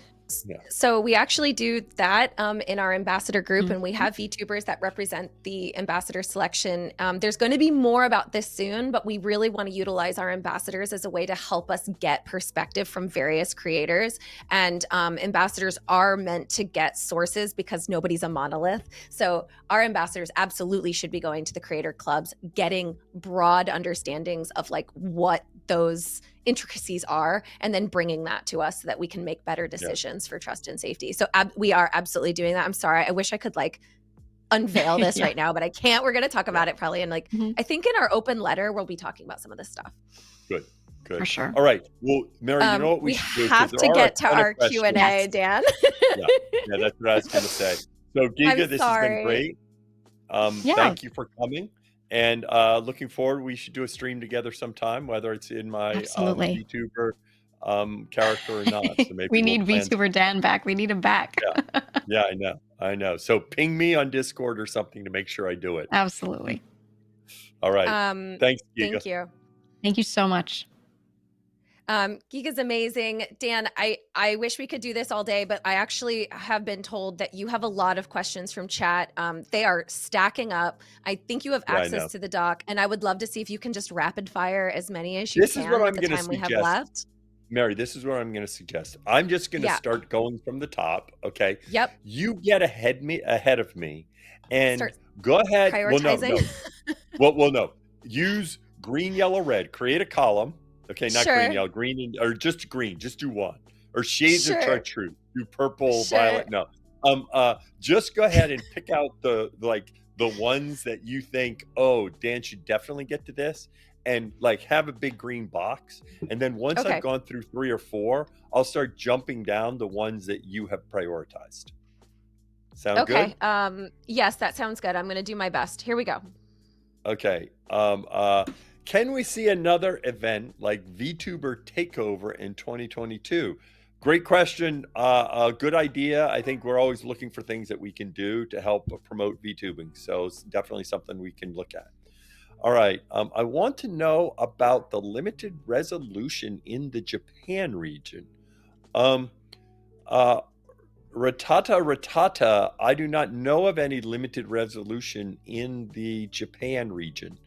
yeah. So we actually do that in our ambassador group, and we Mhm. have VTubers that represent the ambassador selection. There's going to be more about this soon, but we really want to utilize our ambassadors as a way to help us get perspective from various creators. And ambassadors are meant to get sources because nobody's a monolith. So our ambassadors absolutely should be going to the creator clubs, getting broad understandings of like what those intricacies are, and then bringing that to us so that we can make better decisions for trust and safety. So we are absolutely doing that. I'm sorry, I wish I could like unveil this Yeah. right now, but I can't. We're going to talk about it probably in like Mhm. I think in our open letter we'll be talking about some of this stuff. Good. For sure. All right. Well, Mary, you know what We we should do? 'Cause have there to are a get to ton of our Q&A, questions. Dan. Yeah, that's what I was going to say. So, I'm GEEGA, this has been sorry. great. Yeah. Thank you for coming. And looking forward, we should do a stream together sometime, whether it's in my Absolutely. VTuber character or not. So maybe We we'll need plan. VTuber Dan back. We need him back. Yeah, I know. So ping me on Discord or something to make sure I do it. Absolutely. All right. Thanks, GEEGA. Thank you. Thank you so much. GEEGA's amazing. Dan, I wish we could do this all day, but I actually have been told that you have a lot of questions from chat. They are stacking up. I think you have Yeah, I access know. to the doc, and I would love to see if you can just rapid fire as many as you This is can what with I'm the going to time we have suggest. left. Mary, this is what I'm going to suggest. I'm just going to Yeah. start going from the top. Okay. Yep. You get ahead of me, and Start go ahead. Well, no. prioritizing. No. Use green, yellow, red. Create a column. Okay, not Sure. green, yellow, green, or just green. Just do one. Or shades of Sure. chartreuse. Do purple, Sure. violet. No. Just go ahead and pick out the ones that you think, oh, Dan should definitely get to this, and like have a big green box. And then once Okay. I've gone through 3 or 4, I'll start jumping down the ones that you have prioritized. Sound good? Okay. Yes, that sounds good. I'm going to do my best. Here we go. Okay. Can we see another event like VTuber Takeover in 2022? Great question. A good idea. I think we're always looking for things that we can do to help promote VTubing. So it's definitely something we can look at. All right. I want to know about the limited resolution in the Japan region. Ratata, I do not know of any limited resolution in the Japan region.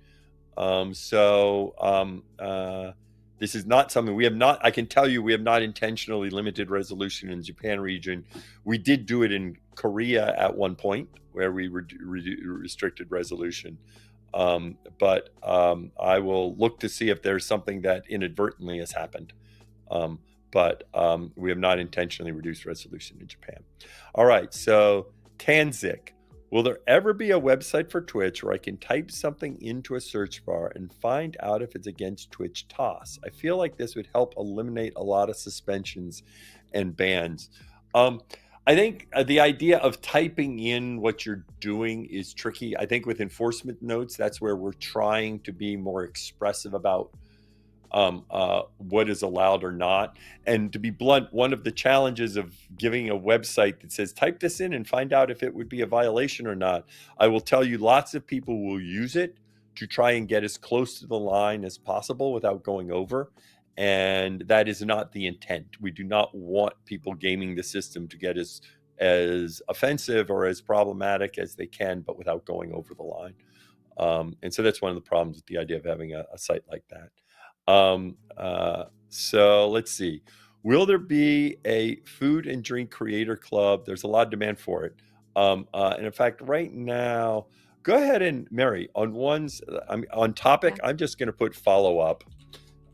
This is not something we have not, I can tell you we have not intentionally limited resolution in the Japan region. We did do it in Korea at one point where we restricted resolution. But I will look to see if there's something that inadvertently has happened. But we have not intentionally reduced resolution in Japan. All right, so Tanzik. Will there ever be a website for Twitch where I can type something into a search bar and find out if it's against Twitch TOS? I feel like this would help eliminate a lot of suspensions and bans. I think the idea of typing in what you're doing is tricky. I think with enforcement notes, that's where we're trying to be more expressive about what is allowed or not. And to be blunt, one of the challenges of giving a website that says type this in and find out if it would be a violation or not, I will tell you lots of people will use it to try and get as close to the line as possible without going over. And that is not the intent. We do not want people gaming the system to get as offensive or as problematic as they can, but without going over the line. And so that's one of the problems with the idea of having a site like that. So let's see. Will there be a food and drink creator club? There's a lot of demand for it. And in fact, right now, go ahead and Mary on ones on topic. I'm just going to put follow up.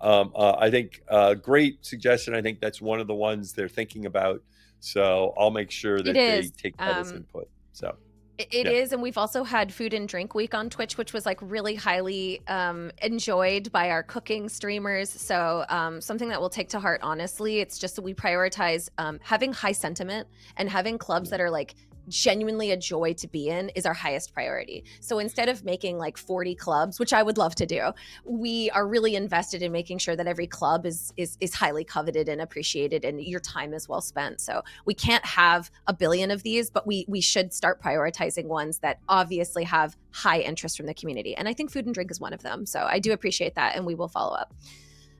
I think great suggestion. I think that's one of the ones they're thinking about. So I'll make sure that they take that as input. So It is, and we've also had Food and Drink Week on Twitch, which was like really highly enjoyed by our cooking streamers. So something that we'll take to heart, honestly. It's just that we prioritize having high sentiment and having clubs that are like genuinely a joy to be in is our highest priority. So instead of making like 40 clubs, which I would love to do, we are really invested in making sure that every club is highly coveted and appreciated, and your time is well spent. So we can't have a billion of these, but we should start prioritizing ones that obviously have high interest from the community. And I think Food and Drink is one of them. So I do appreciate that, and we will follow up.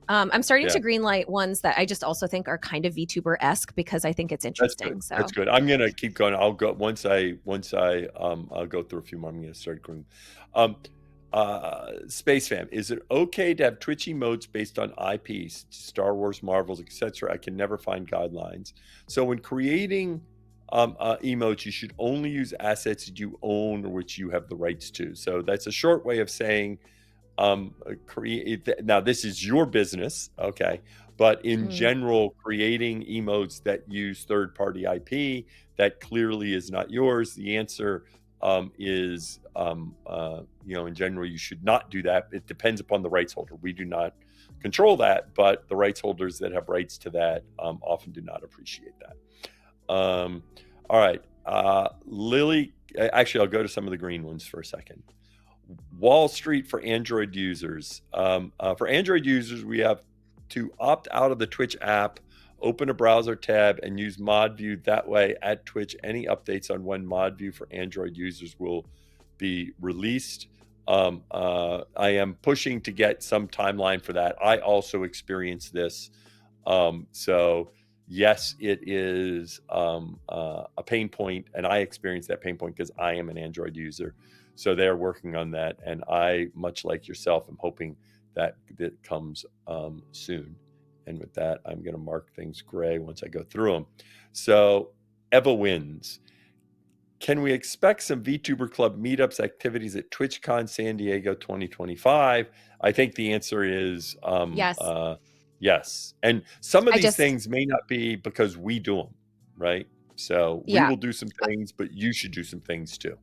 I'm starting to greenlight ones that I just also think are kind of VTuber-esque because I think it's interesting. That's good. I'm gonna keep going. I'll go once I I'll go through a few more. I'm gonna start going. Space Fam, is it okay to have Twitch emotes based on IPs, Star Wars, Marvels, etc.? I can never find guidelines. So when creating emotes, you should only use assets that you own or which you have the rights to. So that's a short way of saying now this is your business, okay, but in general, creating emotes that use third-party IP that clearly is not yours, the answer is in general you should not do that. It depends upon the rights holder. We do not control that, but the rights holders that have rights to that often do not appreciate that. All right, Lily, actually I'll go to some of the green ones for a second. Wall Street for Android users. For Android users, we have to opt out of the Twitch app, open a browser tab, and use mod view. That way, at Twitch, any updates on when mod view for Android users will be released. I am pushing to get some timeline for that. I also experienced this. So yes, it is a pain point, and I experienced that pain point because I am an Android user. So they're working on that, and I, much like yourself, am hoping that it comes soon. And with that, I'm going to mark things gray once I go through them. So Eva wins. Can we expect some VTuber Club meetups activities at TwitchCon San Diego 2025? I think the answer is yes. Yes. And some of these things may not be because we do them, right? So we will do some things, but you should do some things too.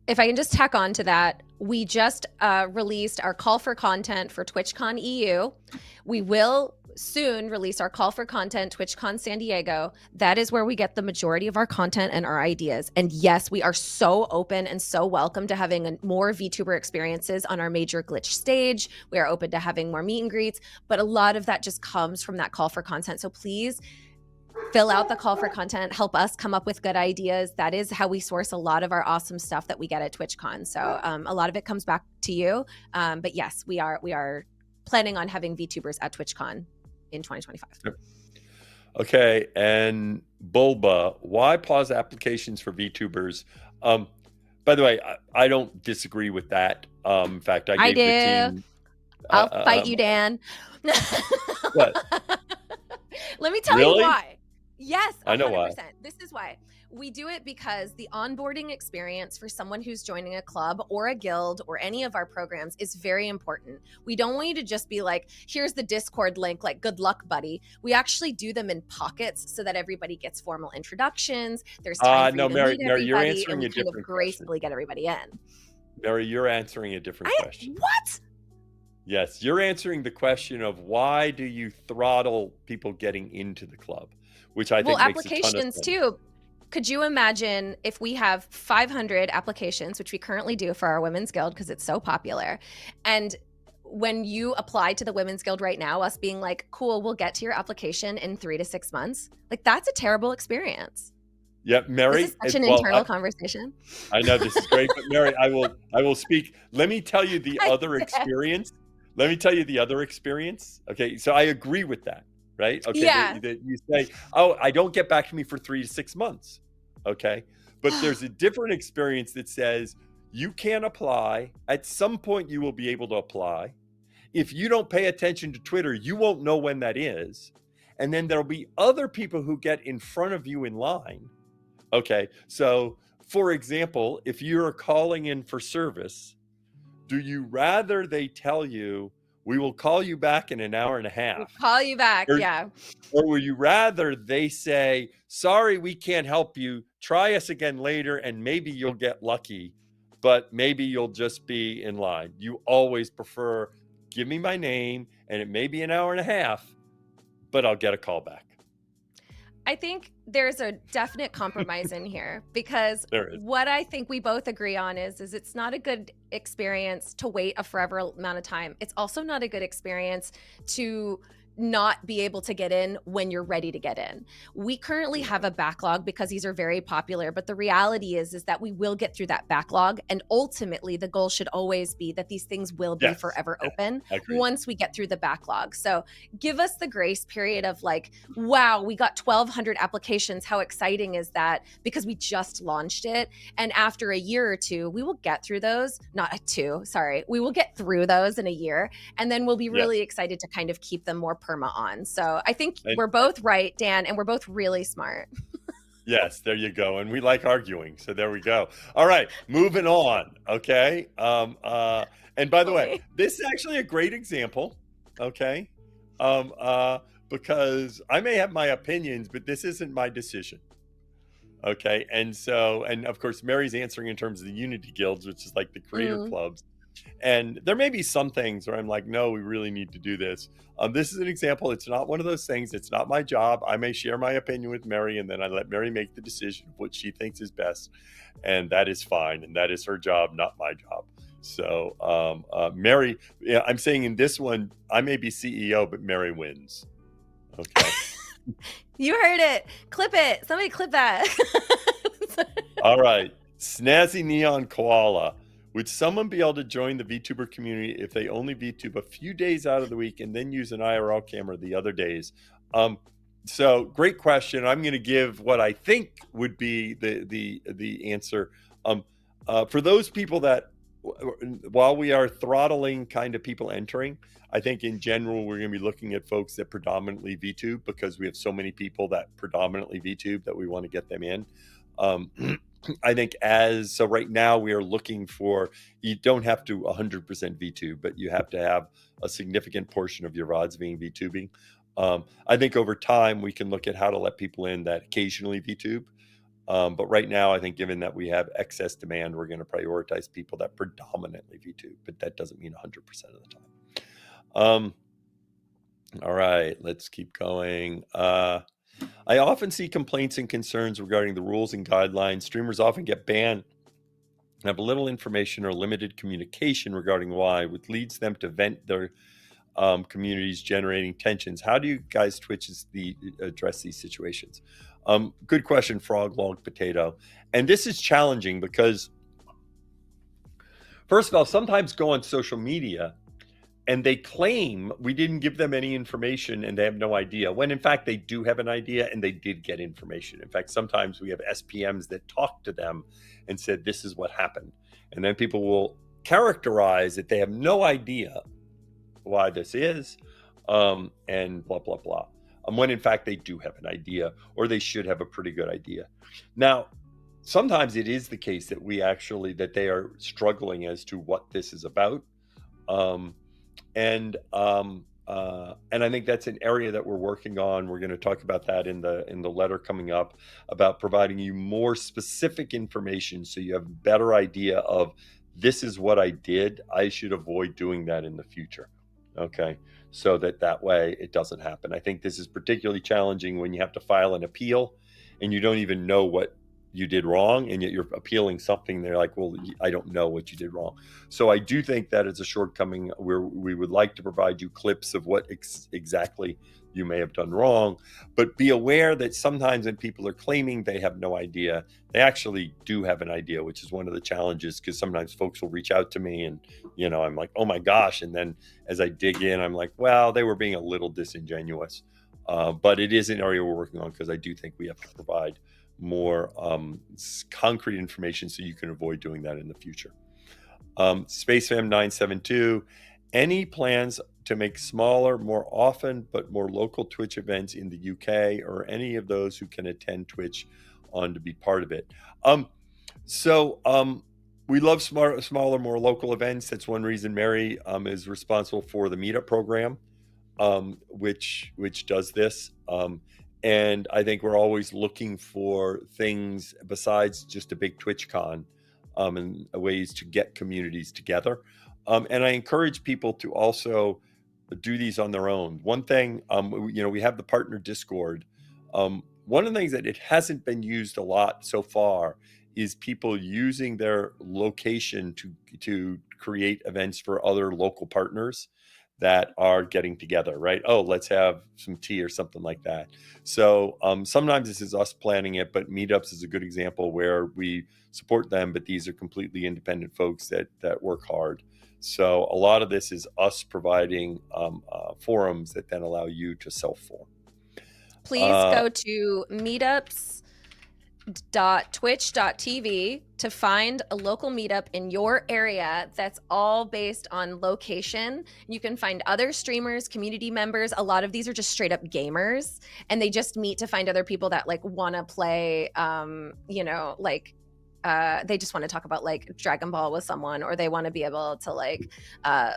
If I can just tack on to that, we just released our call for content for TwitchCon EU. We will soon release our call for content TwitchCon San Diego. That is where we get the majority of our content and our ideas. And yes, we are so open and so welcome to having more VTuber experiences on our major glitch stage. We are open to having more meet and greets, but a lot of that just comes from that call for content. So please fill out the call for content, help us come up with good ideas. That is how we source a lot of our awesome stuff that we get at TwitchCon. So a lot of it comes back to you. But yes, we are planning on having VTubers at TwitchCon in 2025. Okay, and Bulba, why pause applications for VTubers? By the way, I don't disagree with that. In fact, I gave the team. I'll fight you, Dan. What? Let me tell you why. Yes, 100%. I know why. This is why. We do it because the onboarding experience for someone who's joining a club or a guild or any of our programs is very important. We don't want you to just be like, here's the Discord link, like good luck, buddy. We actually do them in pockets so that everybody gets formal introductions. There's time for you to meet everybody, you're answering and we a different kind of gracefully get everybody in. Mary, you're answering a different question. What? Yes, you're answering the question of why do you throttle people getting into the club, which I think makes a ton of sense. Applications too. Could you imagine if we have 500 applications, which we currently do for our Women's Guild because it's so popular, and when you apply to the Women's Guild right now, us being like, cool, we'll get to your application in 3 to 6 months. Like, that's a terrible experience. Yeah, Mary. This is such an internal conversation. I know this is great, but Mary, I will speak. Let me tell you the other experience. Let me tell you the other experience. Okay, so I agree with that, right? Okay, yeah. that you say, oh, I don't get back to me for 3 to 6 months. Okay, but there's a different experience that says you can apply. At some point, you will be able to apply. If you don't pay attention to Twitter, you won't know when that is. And then there'll be other people who get in front of you in line. Okay, so for example, if you're calling in for service, do you rather they tell you, we will call you back in an hour and a half? We'll call you back, yeah. Or would you rather they say, sorry, we can't help you. try us again later and maybe you'll get lucky, but maybe you'll just be in line. You always prefer, give me my name and it may be an hour and a half, but I'll get a call back. I think there's a definite compromise in here, because There is. what I think we both agree on is it's not a good experience to wait a forever amount of time. It's also not a good experience to not be able to get in when you're ready to get in. We currently have a backlog because these are very popular, but the reality is that we will get through that backlog, and ultimately the goal should always be that these things will be Yes. forever Yeah. open Agreed. once we get through the backlog. So give us the grace period of like, wow, we got 1,200 applications. How exciting is that? Because we just launched it. And after a year or two, we will get through those. Not two, sorry. We will get through those in a year. And then we'll be really excited to kind of keep them more perma on. So I think we're both right, Dan, and we're both really smart. Yes, there you go. And we like arguing. So there we go. All right, moving on. Okay. And by the way, this is actually a great example. Okay. Because I may have my opinions, but this isn't my decision. Okay. And so, and of course, Mary's answering in terms of the Unity guilds, which is like the creator clubs. And there may be some things where I'm like, no, we really need to do this. This is an example. It's not one of those things. It's not my job. I may share my opinion with Mary, and then I let Mary make the decision of what she thinks is best. And that is fine. And that is her job, not my job. So Mary, yeah, I'm saying in this one, I may be CEO, but Mary wins. Okay. You heard it. Clip it. Somebody clip that. All right. Snazzy Neon Koala. Would someone be able to join the VTuber community if they only VTube a few days out of the week and then use an IRL camera the other days? So great question. I'm going to give what I think would be the answer. For those people that, while we are throttling kind of people entering, I think in general we're going to be looking at folks that predominantly VTube, because we have so many people that predominantly VTube that we want to get them in. I think so right now we are looking for, you don't have to 100% VTube, but you have to have a significant portion of your VODs being VTubing. I think over time we can look at how to let people in that occasionally VTube. But right now, I think given that we have excess demand, we're going to prioritize people that predominantly VTube, but that doesn't mean 100% of the time. All right, let's keep going. I often see complaints and concerns regarding the rules and guidelines. Streamers often get banned and have little information or limited communication regarding why, which leads them to vent their communities, generating tensions. How do you guys address these situations? Good question, Frog Log Potato. And this is challenging because, first of all, sometimes go on social media and they claim we didn't give them any information and they have no idea, when in fact they do have an idea and they did get information. In fact, sometimes we have SPMs that talk to them and said, this is what happened. And then people will characterize that they have no idea why this is, and blah, blah, blah. When in fact they do have an idea, or they should have a pretty good idea. Now, sometimes it is the case that that they are struggling as to what this is about. And I think that's an area that we're working on. We're going to talk about that in the letter coming up, about providing you more specific information so you have a better idea of, this is what I did. I should avoid doing that in the future. Okay. So that way it doesn't happen. I think this is particularly challenging when you have to file an appeal and you don't even know what you did wrong, and yet you're appealing something. They're like, well, I don't know what you did wrong. So I do think that is a shortcoming where we would like to provide you clips of what exactly you may have done wrong. But be aware that sometimes when people are claiming they have no idea, they actually do have an idea, which is one of the challenges, because sometimes folks will reach out to me and, I'm like, oh my gosh. And then as I dig in, I'm like, well, they were being a little disingenuous. But it is an area we're working on, because I do think we have to provide more concrete information so you can avoid doing that in the future. SpaceFam972, any plans to make smaller, more often, but more local Twitch events in the UK, or any of those who can attend Twitch on to be part of it? We love smaller, more local events. That's one reason Mary is responsible for the meetup program, which does this. And I think we're always looking for things besides just a big TwitchCon, and ways to get communities together. And I encourage people to also do these on their own. One thing, we have the partner Discord. One of the things that it hasn't been used a lot so far is people using their location to create events for other local partners that are getting together, right? Oh, let's have some tea or something like that. So sometimes this is us planning it, but meetups is a good example where we support them, but these are completely independent folks that work hard. So a lot of this is us providing forums that then allow you to self-form. Please go to meetups.twitch.tv to find a local meetup in your area that's all based on location. You can find other streamers, community members. A lot of these are just straight up gamers, and they just meet to find other people that like want to play, they just want to talk about like Dragon Ball with someone, or they want to be able to like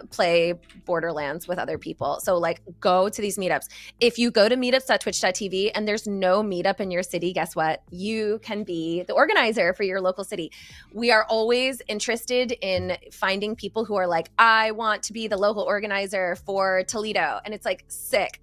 play Borderlands with other people. So like go to these meetups. If you go to meetups.twitch.tv and there's no meetup in your city, guess what? You can be the organizer for your local city. We are always interested in finding people who are like, I want to be the local organizer for Toledo. And it's like, sick.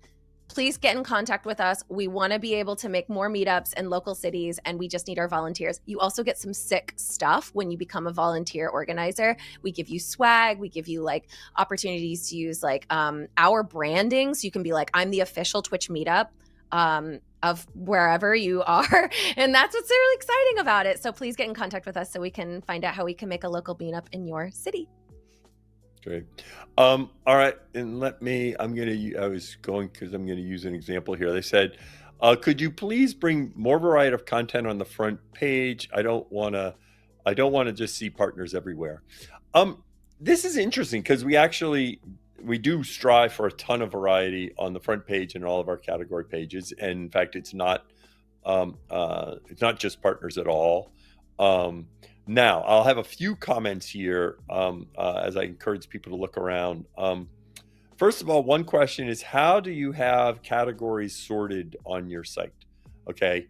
Please get in contact with us. We want to be able to make more meetups in local cities, and we just need our volunteers. You also get some sick stuff when you become a volunteer organizer. We give you swag. We give you like opportunities to use like our branding. So you can be like, I'm the official Twitch meetup of wherever you are. And that's what's really exciting about it. So please get in contact with us so we can find out how we can make a local meetup in your city. Great. All right. And I was going because I'm going to use an example here. They said, could you please bring more variety of content on the front page? I don't want to just see partners everywhere. This is interesting because we do strive for a ton of variety on the front page and all of our category pages. And in fact, it's not just partners at all. Now, I'll have a few comments here as I encourage people to look around. First of all, one question is, how do you have categories sorted on your site? Okay.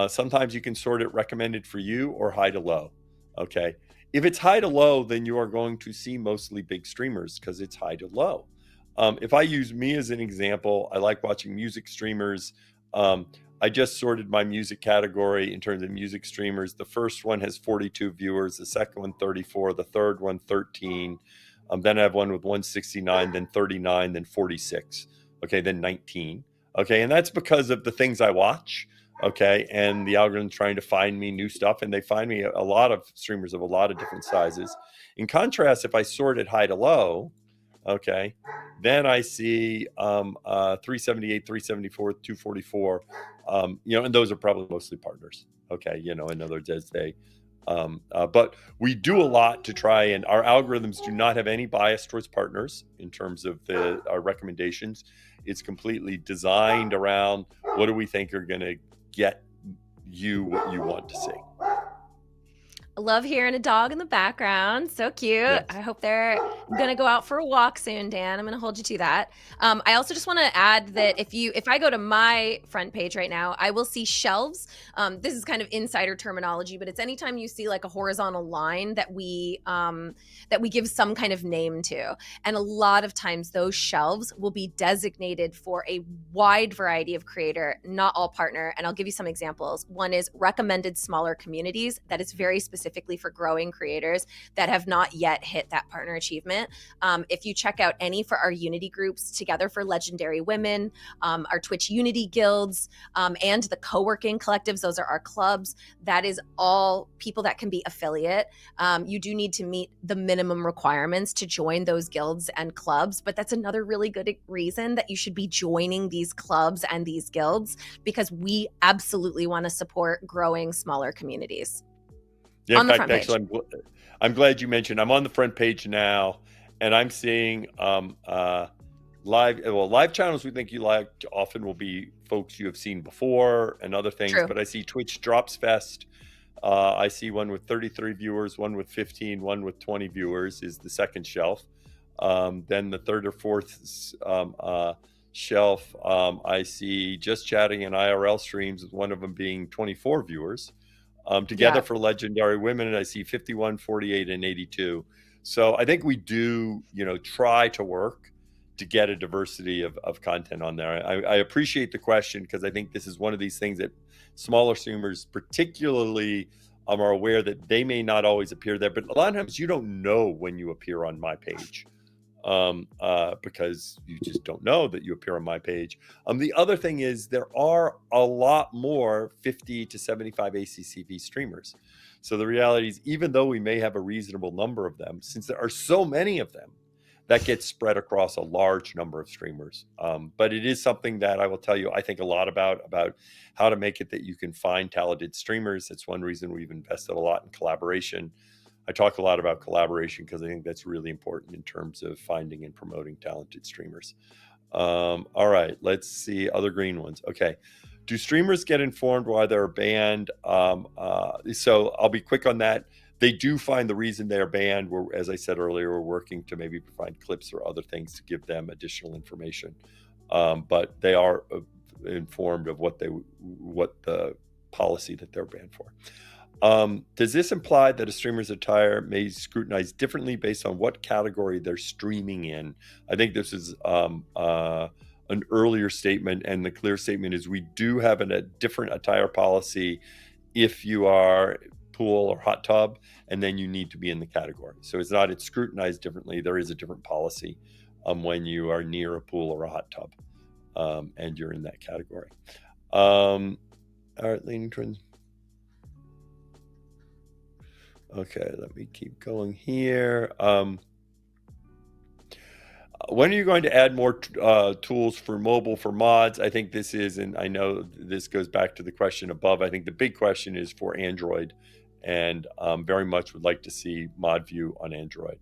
Sometimes you can sort it recommended for you or high to low. Okay. If it's high to low, then you are going to see mostly big streamers because it's high to low. If I use me as an example, I like watching music streamers. I just sorted my music category in terms of music streamers. The first one has 42 viewers, the second one 34, the third one 13. Then I have one with 169, then 39, then 46. Okay, then 19. Okay, and that's because of the things I watch. Okay, and the algorithm's trying to find me new stuff, and they find me a lot of streamers of a lot of different sizes. In contrast, if I sort it high to low, okay, then I see 378, 374, 244, and those are probably mostly partners. Okay, in other words, as they, but we do a lot to try, and our algorithms do not have any bias towards partners in terms of our recommendations. It's completely designed around what do we think are going to get you what you want to see. I love hearing a dog in the background. So cute. Yes. I hope they're going to go out for a walk soon, Dan. I'm going to hold you to that. I also just want to add that if I go to my front page right now, I will see shelves. This is kind of insider terminology, but it's anytime you see like a horizontal line that we give some kind of name to. And a lot of times those shelves will be designated for a wide variety of creator, not all partner. And I'll give you some examples. One is recommended smaller communities. That is very specifically for growing creators that have not yet hit that partner achievement. If you check out any for our Unity groups, Together for Legendary Women, our Twitch Unity guilds, and the co-working collectives, those are our clubs. That is all people that can be affiliate. You do need to meet the minimum requirements to join those guilds and clubs, but that's another really good reason that you should be joining these clubs and these guilds, because we absolutely want to support growing smaller communities. Yeah, on the front page. actually, I'm glad you mentioned. I'm on the front page now, and I'm seeing live channels we think you like often will be folks you have seen before and other things. True. But I see Twitch Drops Fest. I see one with 33 viewers, one with 15, one with 20 viewers is the second shelf. Then the third or fourth shelf, I see just chatting and IRL streams, with one of them being 24 viewers. Together Yeah. for legendary women, and I see 51, 48, and 82. So I think we do, try to work to get a diversity of content on there. I appreciate the question, because I think this is one of these things that smaller streamers particularly are aware that they may not always appear there, but a lot of times you don't know when you appear on my page. Because you just don't know that you appear on my page. The other thing is there are a lot more 50 to 75 ACCV streamers. So the reality is, even though we may have a reasonable number of them, since there are so many of them, that gets spread across a large number of streamers. But it is something that I will tell you, I think a lot about how to make it that you can find talented streamers. It's one reason we've invested a lot in collaboration. I talk a lot about collaboration because I think that's really important in terms of finding and promoting talented streamers. All right, let's see other green ones. Okay. Do streamers get informed why they're banned? So I'll be quick on that. They do find the reason they're banned. As I said earlier, we're working to maybe provide clips or other things to give them additional information. But they are informed of what the policy that they're banned for. Does this imply that a streamer's attire may scrutinize differently based on what category they're streaming in? I think this is an earlier statement, and the clear statement is we do have a different attire policy if you are pool or hot tub, and then you need to be in the category. So it's scrutinized differently. There is a different policy when you are near a pool or a hot tub, and you're in that category. All right, leaning towards. Okay, let me keep going here. When are you going to add more tools for mobile for mods? I think this is, and I know this goes back to the question above. I think the big question is for Android, and very much would like to see mod view on Android.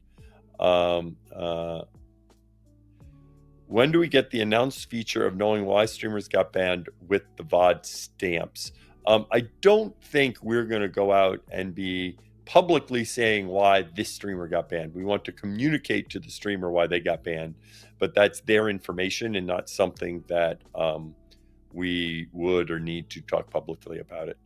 When do we get the announced feature of knowing why streamers got banned with the VOD stamps? I don't think we're going to go out and be publicly saying why this streamer got banned. We want to communicate to the streamer why they got banned, but that's their information and not something that we would or need to talk publicly about it.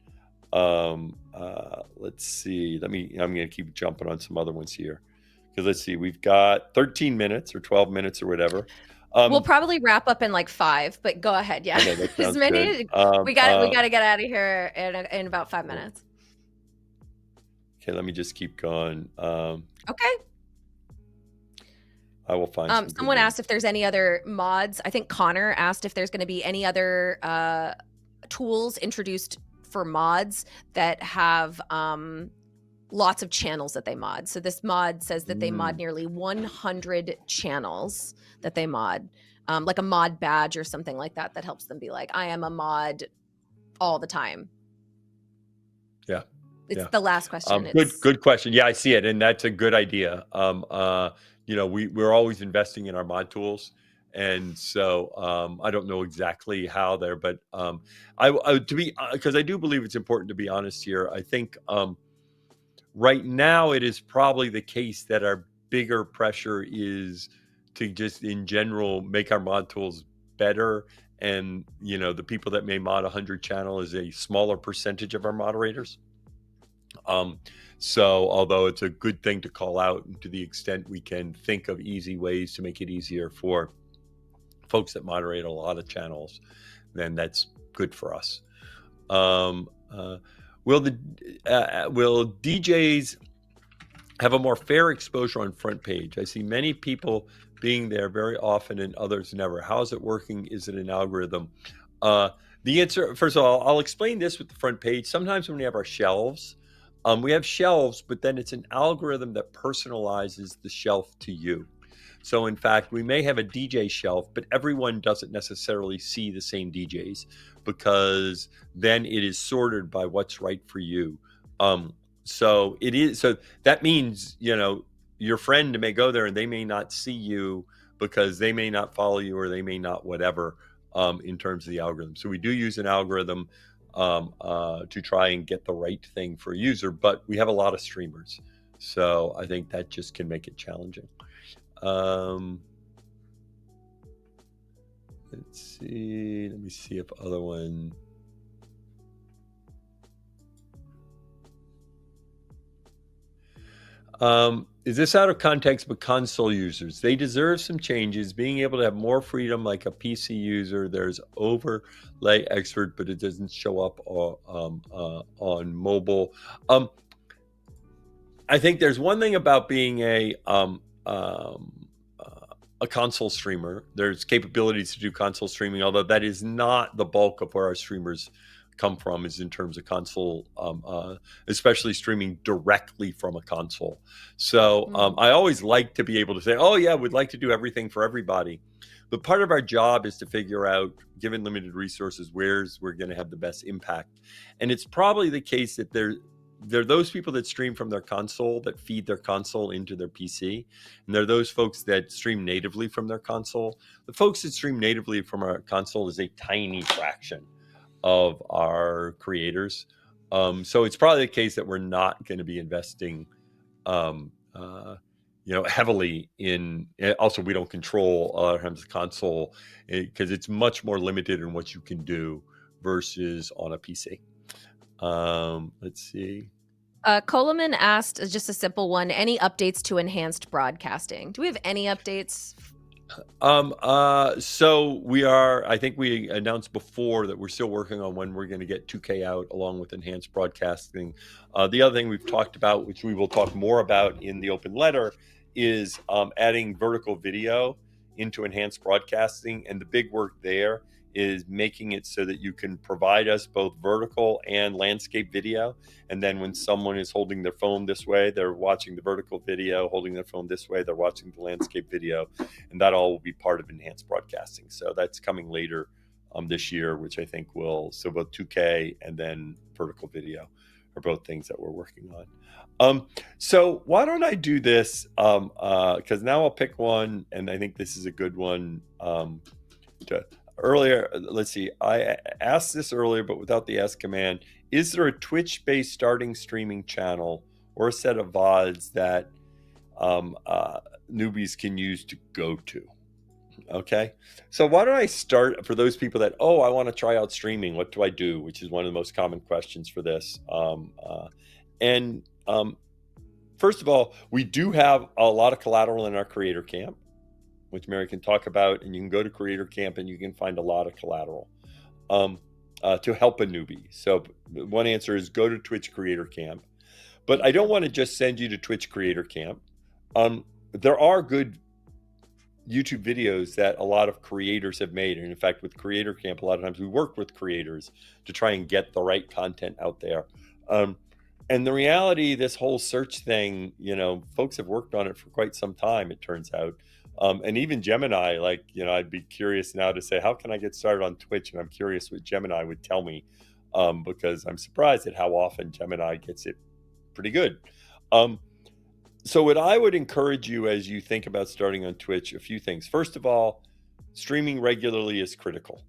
Let's see. I'm going to keep jumping on some other ones here, because let's see. We've got 13 minutes or 12 minutes or whatever. We'll probably wrap up in like 5, but go ahead. Yeah, okay, that as sounds many. good. We got to get out of here in about 5 minutes. Okay, let me just keep going. Okay. I will find. Someone asked if there's any other mods. I think Connor asked if there's going to be any other tools introduced for mods that have lots of channels that they mod. So this mod says that they mod nearly 100 channels that they mod, like a mod badge or something like that helps them be like, I am a mod all the time. Yeah. It's the last question. Good question. Yeah, I see it, and that's a good idea. We're always investing in our mod tools, and so I don't know exactly how there, but because I do believe it's important to be honest here. I think right now it is probably the case that our bigger pressure is to just in general make our mod tools better, and the people that may mod 100 channel is a smaller percentage of our moderators. So although it's a good thing to call out, and to the extent we can think of easy ways to make it easier for folks that moderate a lot of channels, then that's good for us. Will DJs have a more fair exposure on front page? I see many people being there very often and others never. How is it working? Is it an algorithm? The answer, first of all, I'll explain this with the front page. Sometimes when we have our shelves, we have shelves, but then it's an algorithm that personalizes the shelf to you. So in fact, we may have a DJ shelf, but everyone doesn't necessarily see the same DJs, because then it is sorted by what's right for you. So that means, your friend may go there and they may not see you because they may not follow you, or they may not whatever, in terms of the algorithm. So we do use an algorithm to try and get the right thing for a user, but we have a lot of streamers, so I think that just can make it challenging. Let's see. Let me see if other one. Is this out of context, but console users, they deserve some changes, being able to have more freedom like a PC user. There's overlay expert, but it doesn't show up on mobile. I think there's one thing about being a console streamer. There's capabilities to do console streaming, although that is not the bulk of where our streamers come from, is in terms of console, especially streaming directly from a console. So I always like to be able to say, oh yeah, we'd like to do everything for everybody. But part of our job is to figure out, given limited resources, where's we're going to have the best impact. And it's probably the case that there are those people that stream from their console that feed their console into their PC. And there are those folks that stream natively from their console. The folks that stream natively from our console is a tiny fraction of our creators. So it's probably the case that we're not going to be investing heavily in. Also, we don't control a lot of times the console because it's much more limited in what you can do versus on a PC. Let's see. Coleman asked just a simple one. Any updates to enhanced broadcasting? Do we have any updates? So we are, I think we announced before that we're still working on when we're going to get 2K out along with enhanced broadcasting. The other thing we've talked about, which we will talk more about in the open letter, is adding vertical video into enhanced broadcasting. And the big work there is making it so that you can provide us both vertical and landscape video. And then when someone is holding their phone this way, they're watching the vertical video, holding their phone this way, they're watching the landscape video. And that all will be part of enhanced broadcasting. So that's coming later this year, which I think will, so both 2K and then vertical video are both things that we're working on. So why don't I do this? Because now I'll pick one, and I think this is a good one earlier. Let's see. I asked this earlier, but without the ask command. Is there a Twitch-based starting streaming channel or a set of VODs that newbies can use to go to? Okay. So why don't I start for those people that, I want to try out streaming. What do I do? Which is one of the most common questions for this. First of all, we do have a lot of collateral in our creator camp, which Mary can talk about, and you can go to Creator Camp and you can find a lot of collateral to help a newbie. So one answer is go to Twitch Creator Camp. But I don't want to just send you to Twitch Creator Camp. There are good YouTube videos that a lot of creators have made. And in fact, with Creator Camp, a lot of times we work with creators to try and get the right content out there. And the reality, this whole search thing, folks have worked on it for quite some time, it turns out. And even Gemini, I'd be curious now to say, how can I get started on Twitch? And I'm curious what Gemini would tell me, because I'm surprised at how often Gemini gets it pretty good. So what I would encourage you as you think about starting on Twitch, a few things. First of all, streaming regularly is critical.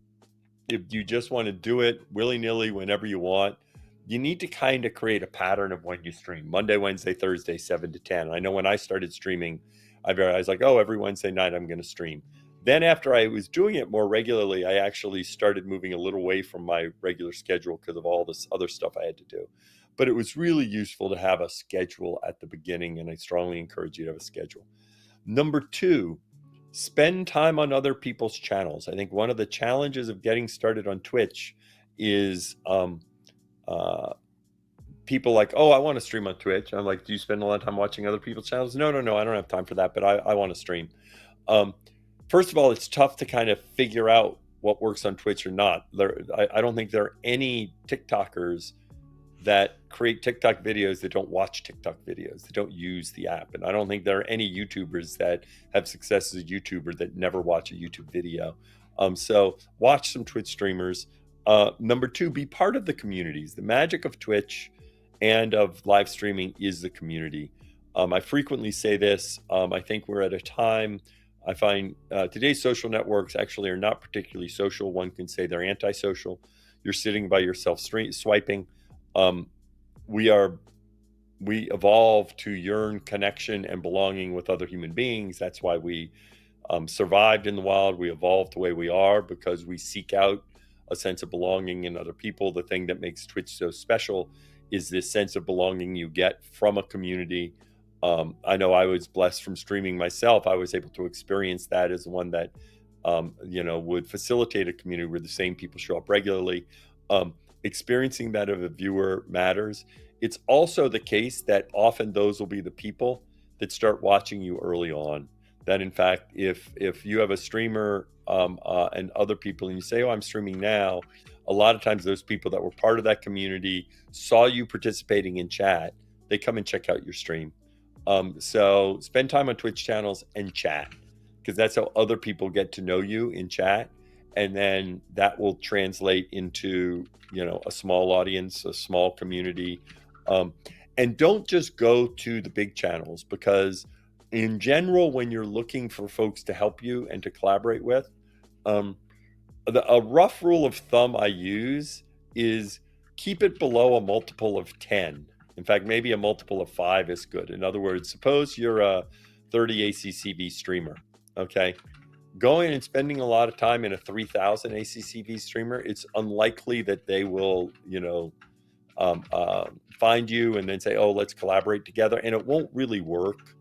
If you just want to do it willy-nilly whenever you want, you need to kind of create a pattern of when you stream. Monday, Wednesday, Thursday, 7 to 10. And I know when I started streaming, I was like, every Wednesday night I'm going to stream. Then after I was doing it more regularly, I actually started moving a little away from my regular schedule because of all this other stuff I had to do. But it was really useful to have a schedule at the beginning, and I strongly encourage you to have a schedule. Number 2, spend time on other people's channels. I think one of the challenges of getting started on Twitch is people like, I want to stream on Twitch. I'm like, do you spend a lot of time watching other people's channels? No, I don't have time for that, but I want to stream. First of all, it's tough to kind of figure out what works on Twitch or not. I don't think there are any TikTokers that create TikTok videos that don't watch TikTok videos, that don't use the app. And I don't think there are any YouTubers that have success as a YouTuber that never watch a YouTube video. So watch some Twitch streamers. Number 2, be part of the communities. The magic of Twitch and of live streaming is the community. I frequently say this. I think we're at a time, I find today's social networks actually are not particularly social. One can say they're antisocial. You're sitting by yourself swiping. We evolved to yearn connection and belonging with other human beings. That's why we survived in the wild. We evolved the way we are because we seek out a sense of belonging in other people. The thing that makes Twitch so special is this sense of belonging you get from a community. I know I was blessed from streaming myself. I was able to experience that as one that, would facilitate a community where the same people show up regularly. Experiencing that of a viewer matters. It's also the case that often those will be the people that start watching you early on. That in fact, if you have a streamer and other people and you say, oh, I'm streaming now, a lot of times those people that were part of that community saw you participating in chat, they come and check out your stream. So spend time on Twitch channels and chat, because that's how other people get to know you in chat. And then that will translate into, a small audience, a small community. And don't just go to the big channels, because in general, when you're looking for folks to help you and to collaborate with, a rough rule of thumb I use is keep it below a multiple of 10. In fact, maybe a multiple of 5 is good. In other words, suppose you're a 30 ACCV streamer, okay? Going and spending a lot of time in a 3,000 ACCV streamer, it's unlikely that they will, find you and then say, oh, let's collaborate together. And it won't really work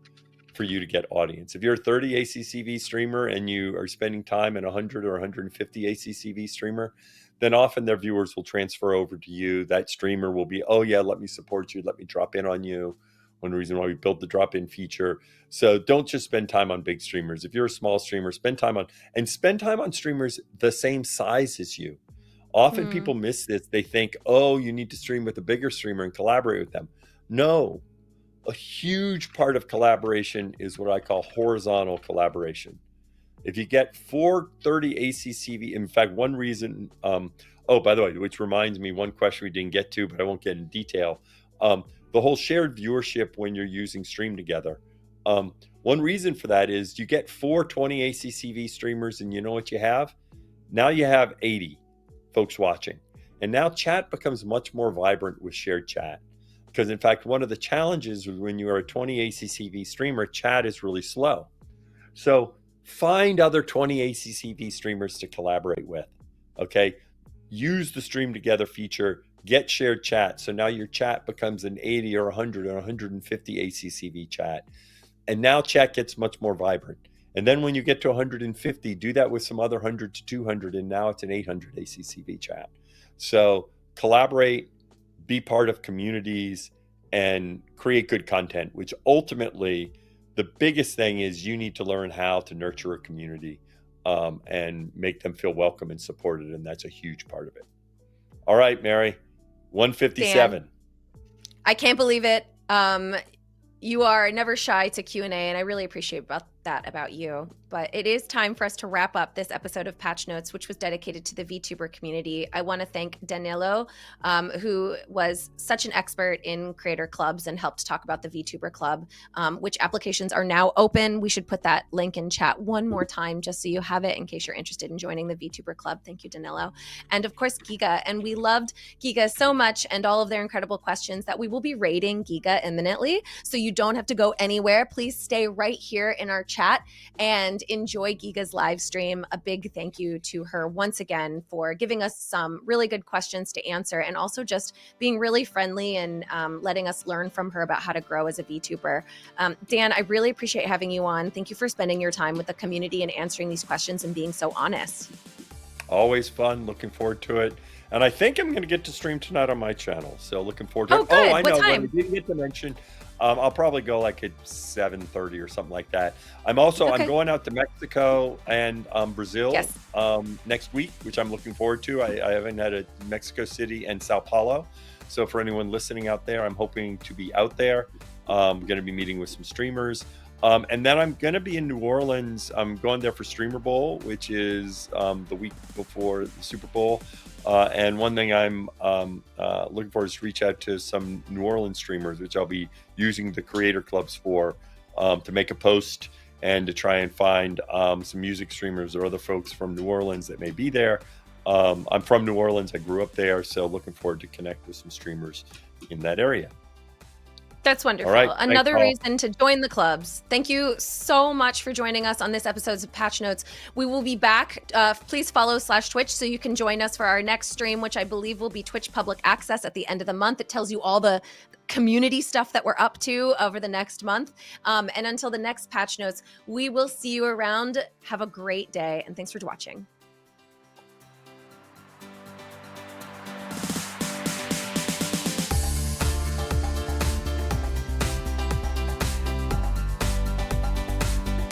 for you to get audience. If you're a 30 ACCV streamer and you are spending time in 100 or 150 ACCV streamer, then often their viewers will transfer over to you. That streamer will be, oh yeah, let me support you. Let me drop in on you. One reason why we built the drop-in feature. So don't just spend time on big streamers. If you're a small streamer, spend time on streamers the same size as you. Often people miss this. They think, oh, you need to stream with a bigger streamer and collaborate with them. No, a huge part of collaboration is what I call horizontal collaboration. If you get 430 ACCV, in fact, one reason, by the way, which reminds me, one question we didn't get to, but I won't get in detail. The whole shared viewership when you're using Stream Together. One reason for that is you get 420 ACCV streamers and you know what you have? Now you have 80 folks watching. And now chat becomes much more vibrant with shared chat. Because in fact, one of the challenges when you are a 20 ACCV streamer, chat is really slow. So find other 20 ACCV streamers to collaborate with, okay? Use the Stream Together feature, get shared chat. So now your chat becomes an 80 or 100 or 150 ACCV chat. And now chat gets much more vibrant. And then when you get to 150, do that with some other 100 to 200, and now it's an 800 ACCV chat. So collaborate, be part of communities, and create good content, which ultimately, the biggest thing is you need to learn how to nurture a community and make them feel welcome and supported. And that's a huge part of it. All right, Mary, 157. Dan, I can't believe it. You are never shy to Q&A, and I really appreciate that about you. But it is time for us to wrap up this episode of Patch Notes, which was dedicated to the VTuber community. I want to thank Danilo, who was such an expert in creator clubs and helped talk about the VTuber Club, which applications are now open. We should put that link in chat one more time just so you have it in case you're interested in joining the VTuber Club. Thank you, Danilo. And of course, GEEGA. And we loved GEEGA so much and all of their incredible questions that we will be rating GEEGA imminently. So you don't have to go anywhere. Please stay right here in our chat and enjoy GEEGA's live stream. A big thank you to her once again for giving us some really good questions to answer, and also just being really friendly and letting us learn from her about how to grow as a VTuber. Dan, I really appreciate having you on. Thank you for spending your time with the community and answering these questions and being so honest. Always fun. Looking forward to it. And I think I'm going to get to stream tonight on my channel. So looking forward to it. Good. Oh, I know. What time? What I didn't get to mention, I'll probably go like at 7:30 or something like that. I'm going out to Mexico and Brazil next week, which I'm looking forward to. I haven't had a Mexico City and Sao Paulo. So for anyone listening out there, I'm hoping to be out there. I'm going to be meeting with some streamers. And then I'm going to be in New Orleans. I'm going there for Streamer Bowl, which is the week before the Super Bowl. And one thing I'm looking for is to reach out to some New Orleans streamers, which I'll be using the creator clubs for, to make a post and to try and find some music streamers or other folks from New Orleans that may be there. I'm from New Orleans. I grew up there. So looking forward to connect with some streamers in that area. That's wonderful. All right. Thanks, Another all. reason to join the clubs. Thank you so much for joining us on this episode of Patch Notes. We will be back. Please follow /Twitch so you can join us for our next stream, which I believe will be Twitch Public Access at the end of the month. It tells you all the community stuff that we're up to over the next month. And until the next Patch Notes, we will see you around. Have a great day, and thanks for watching.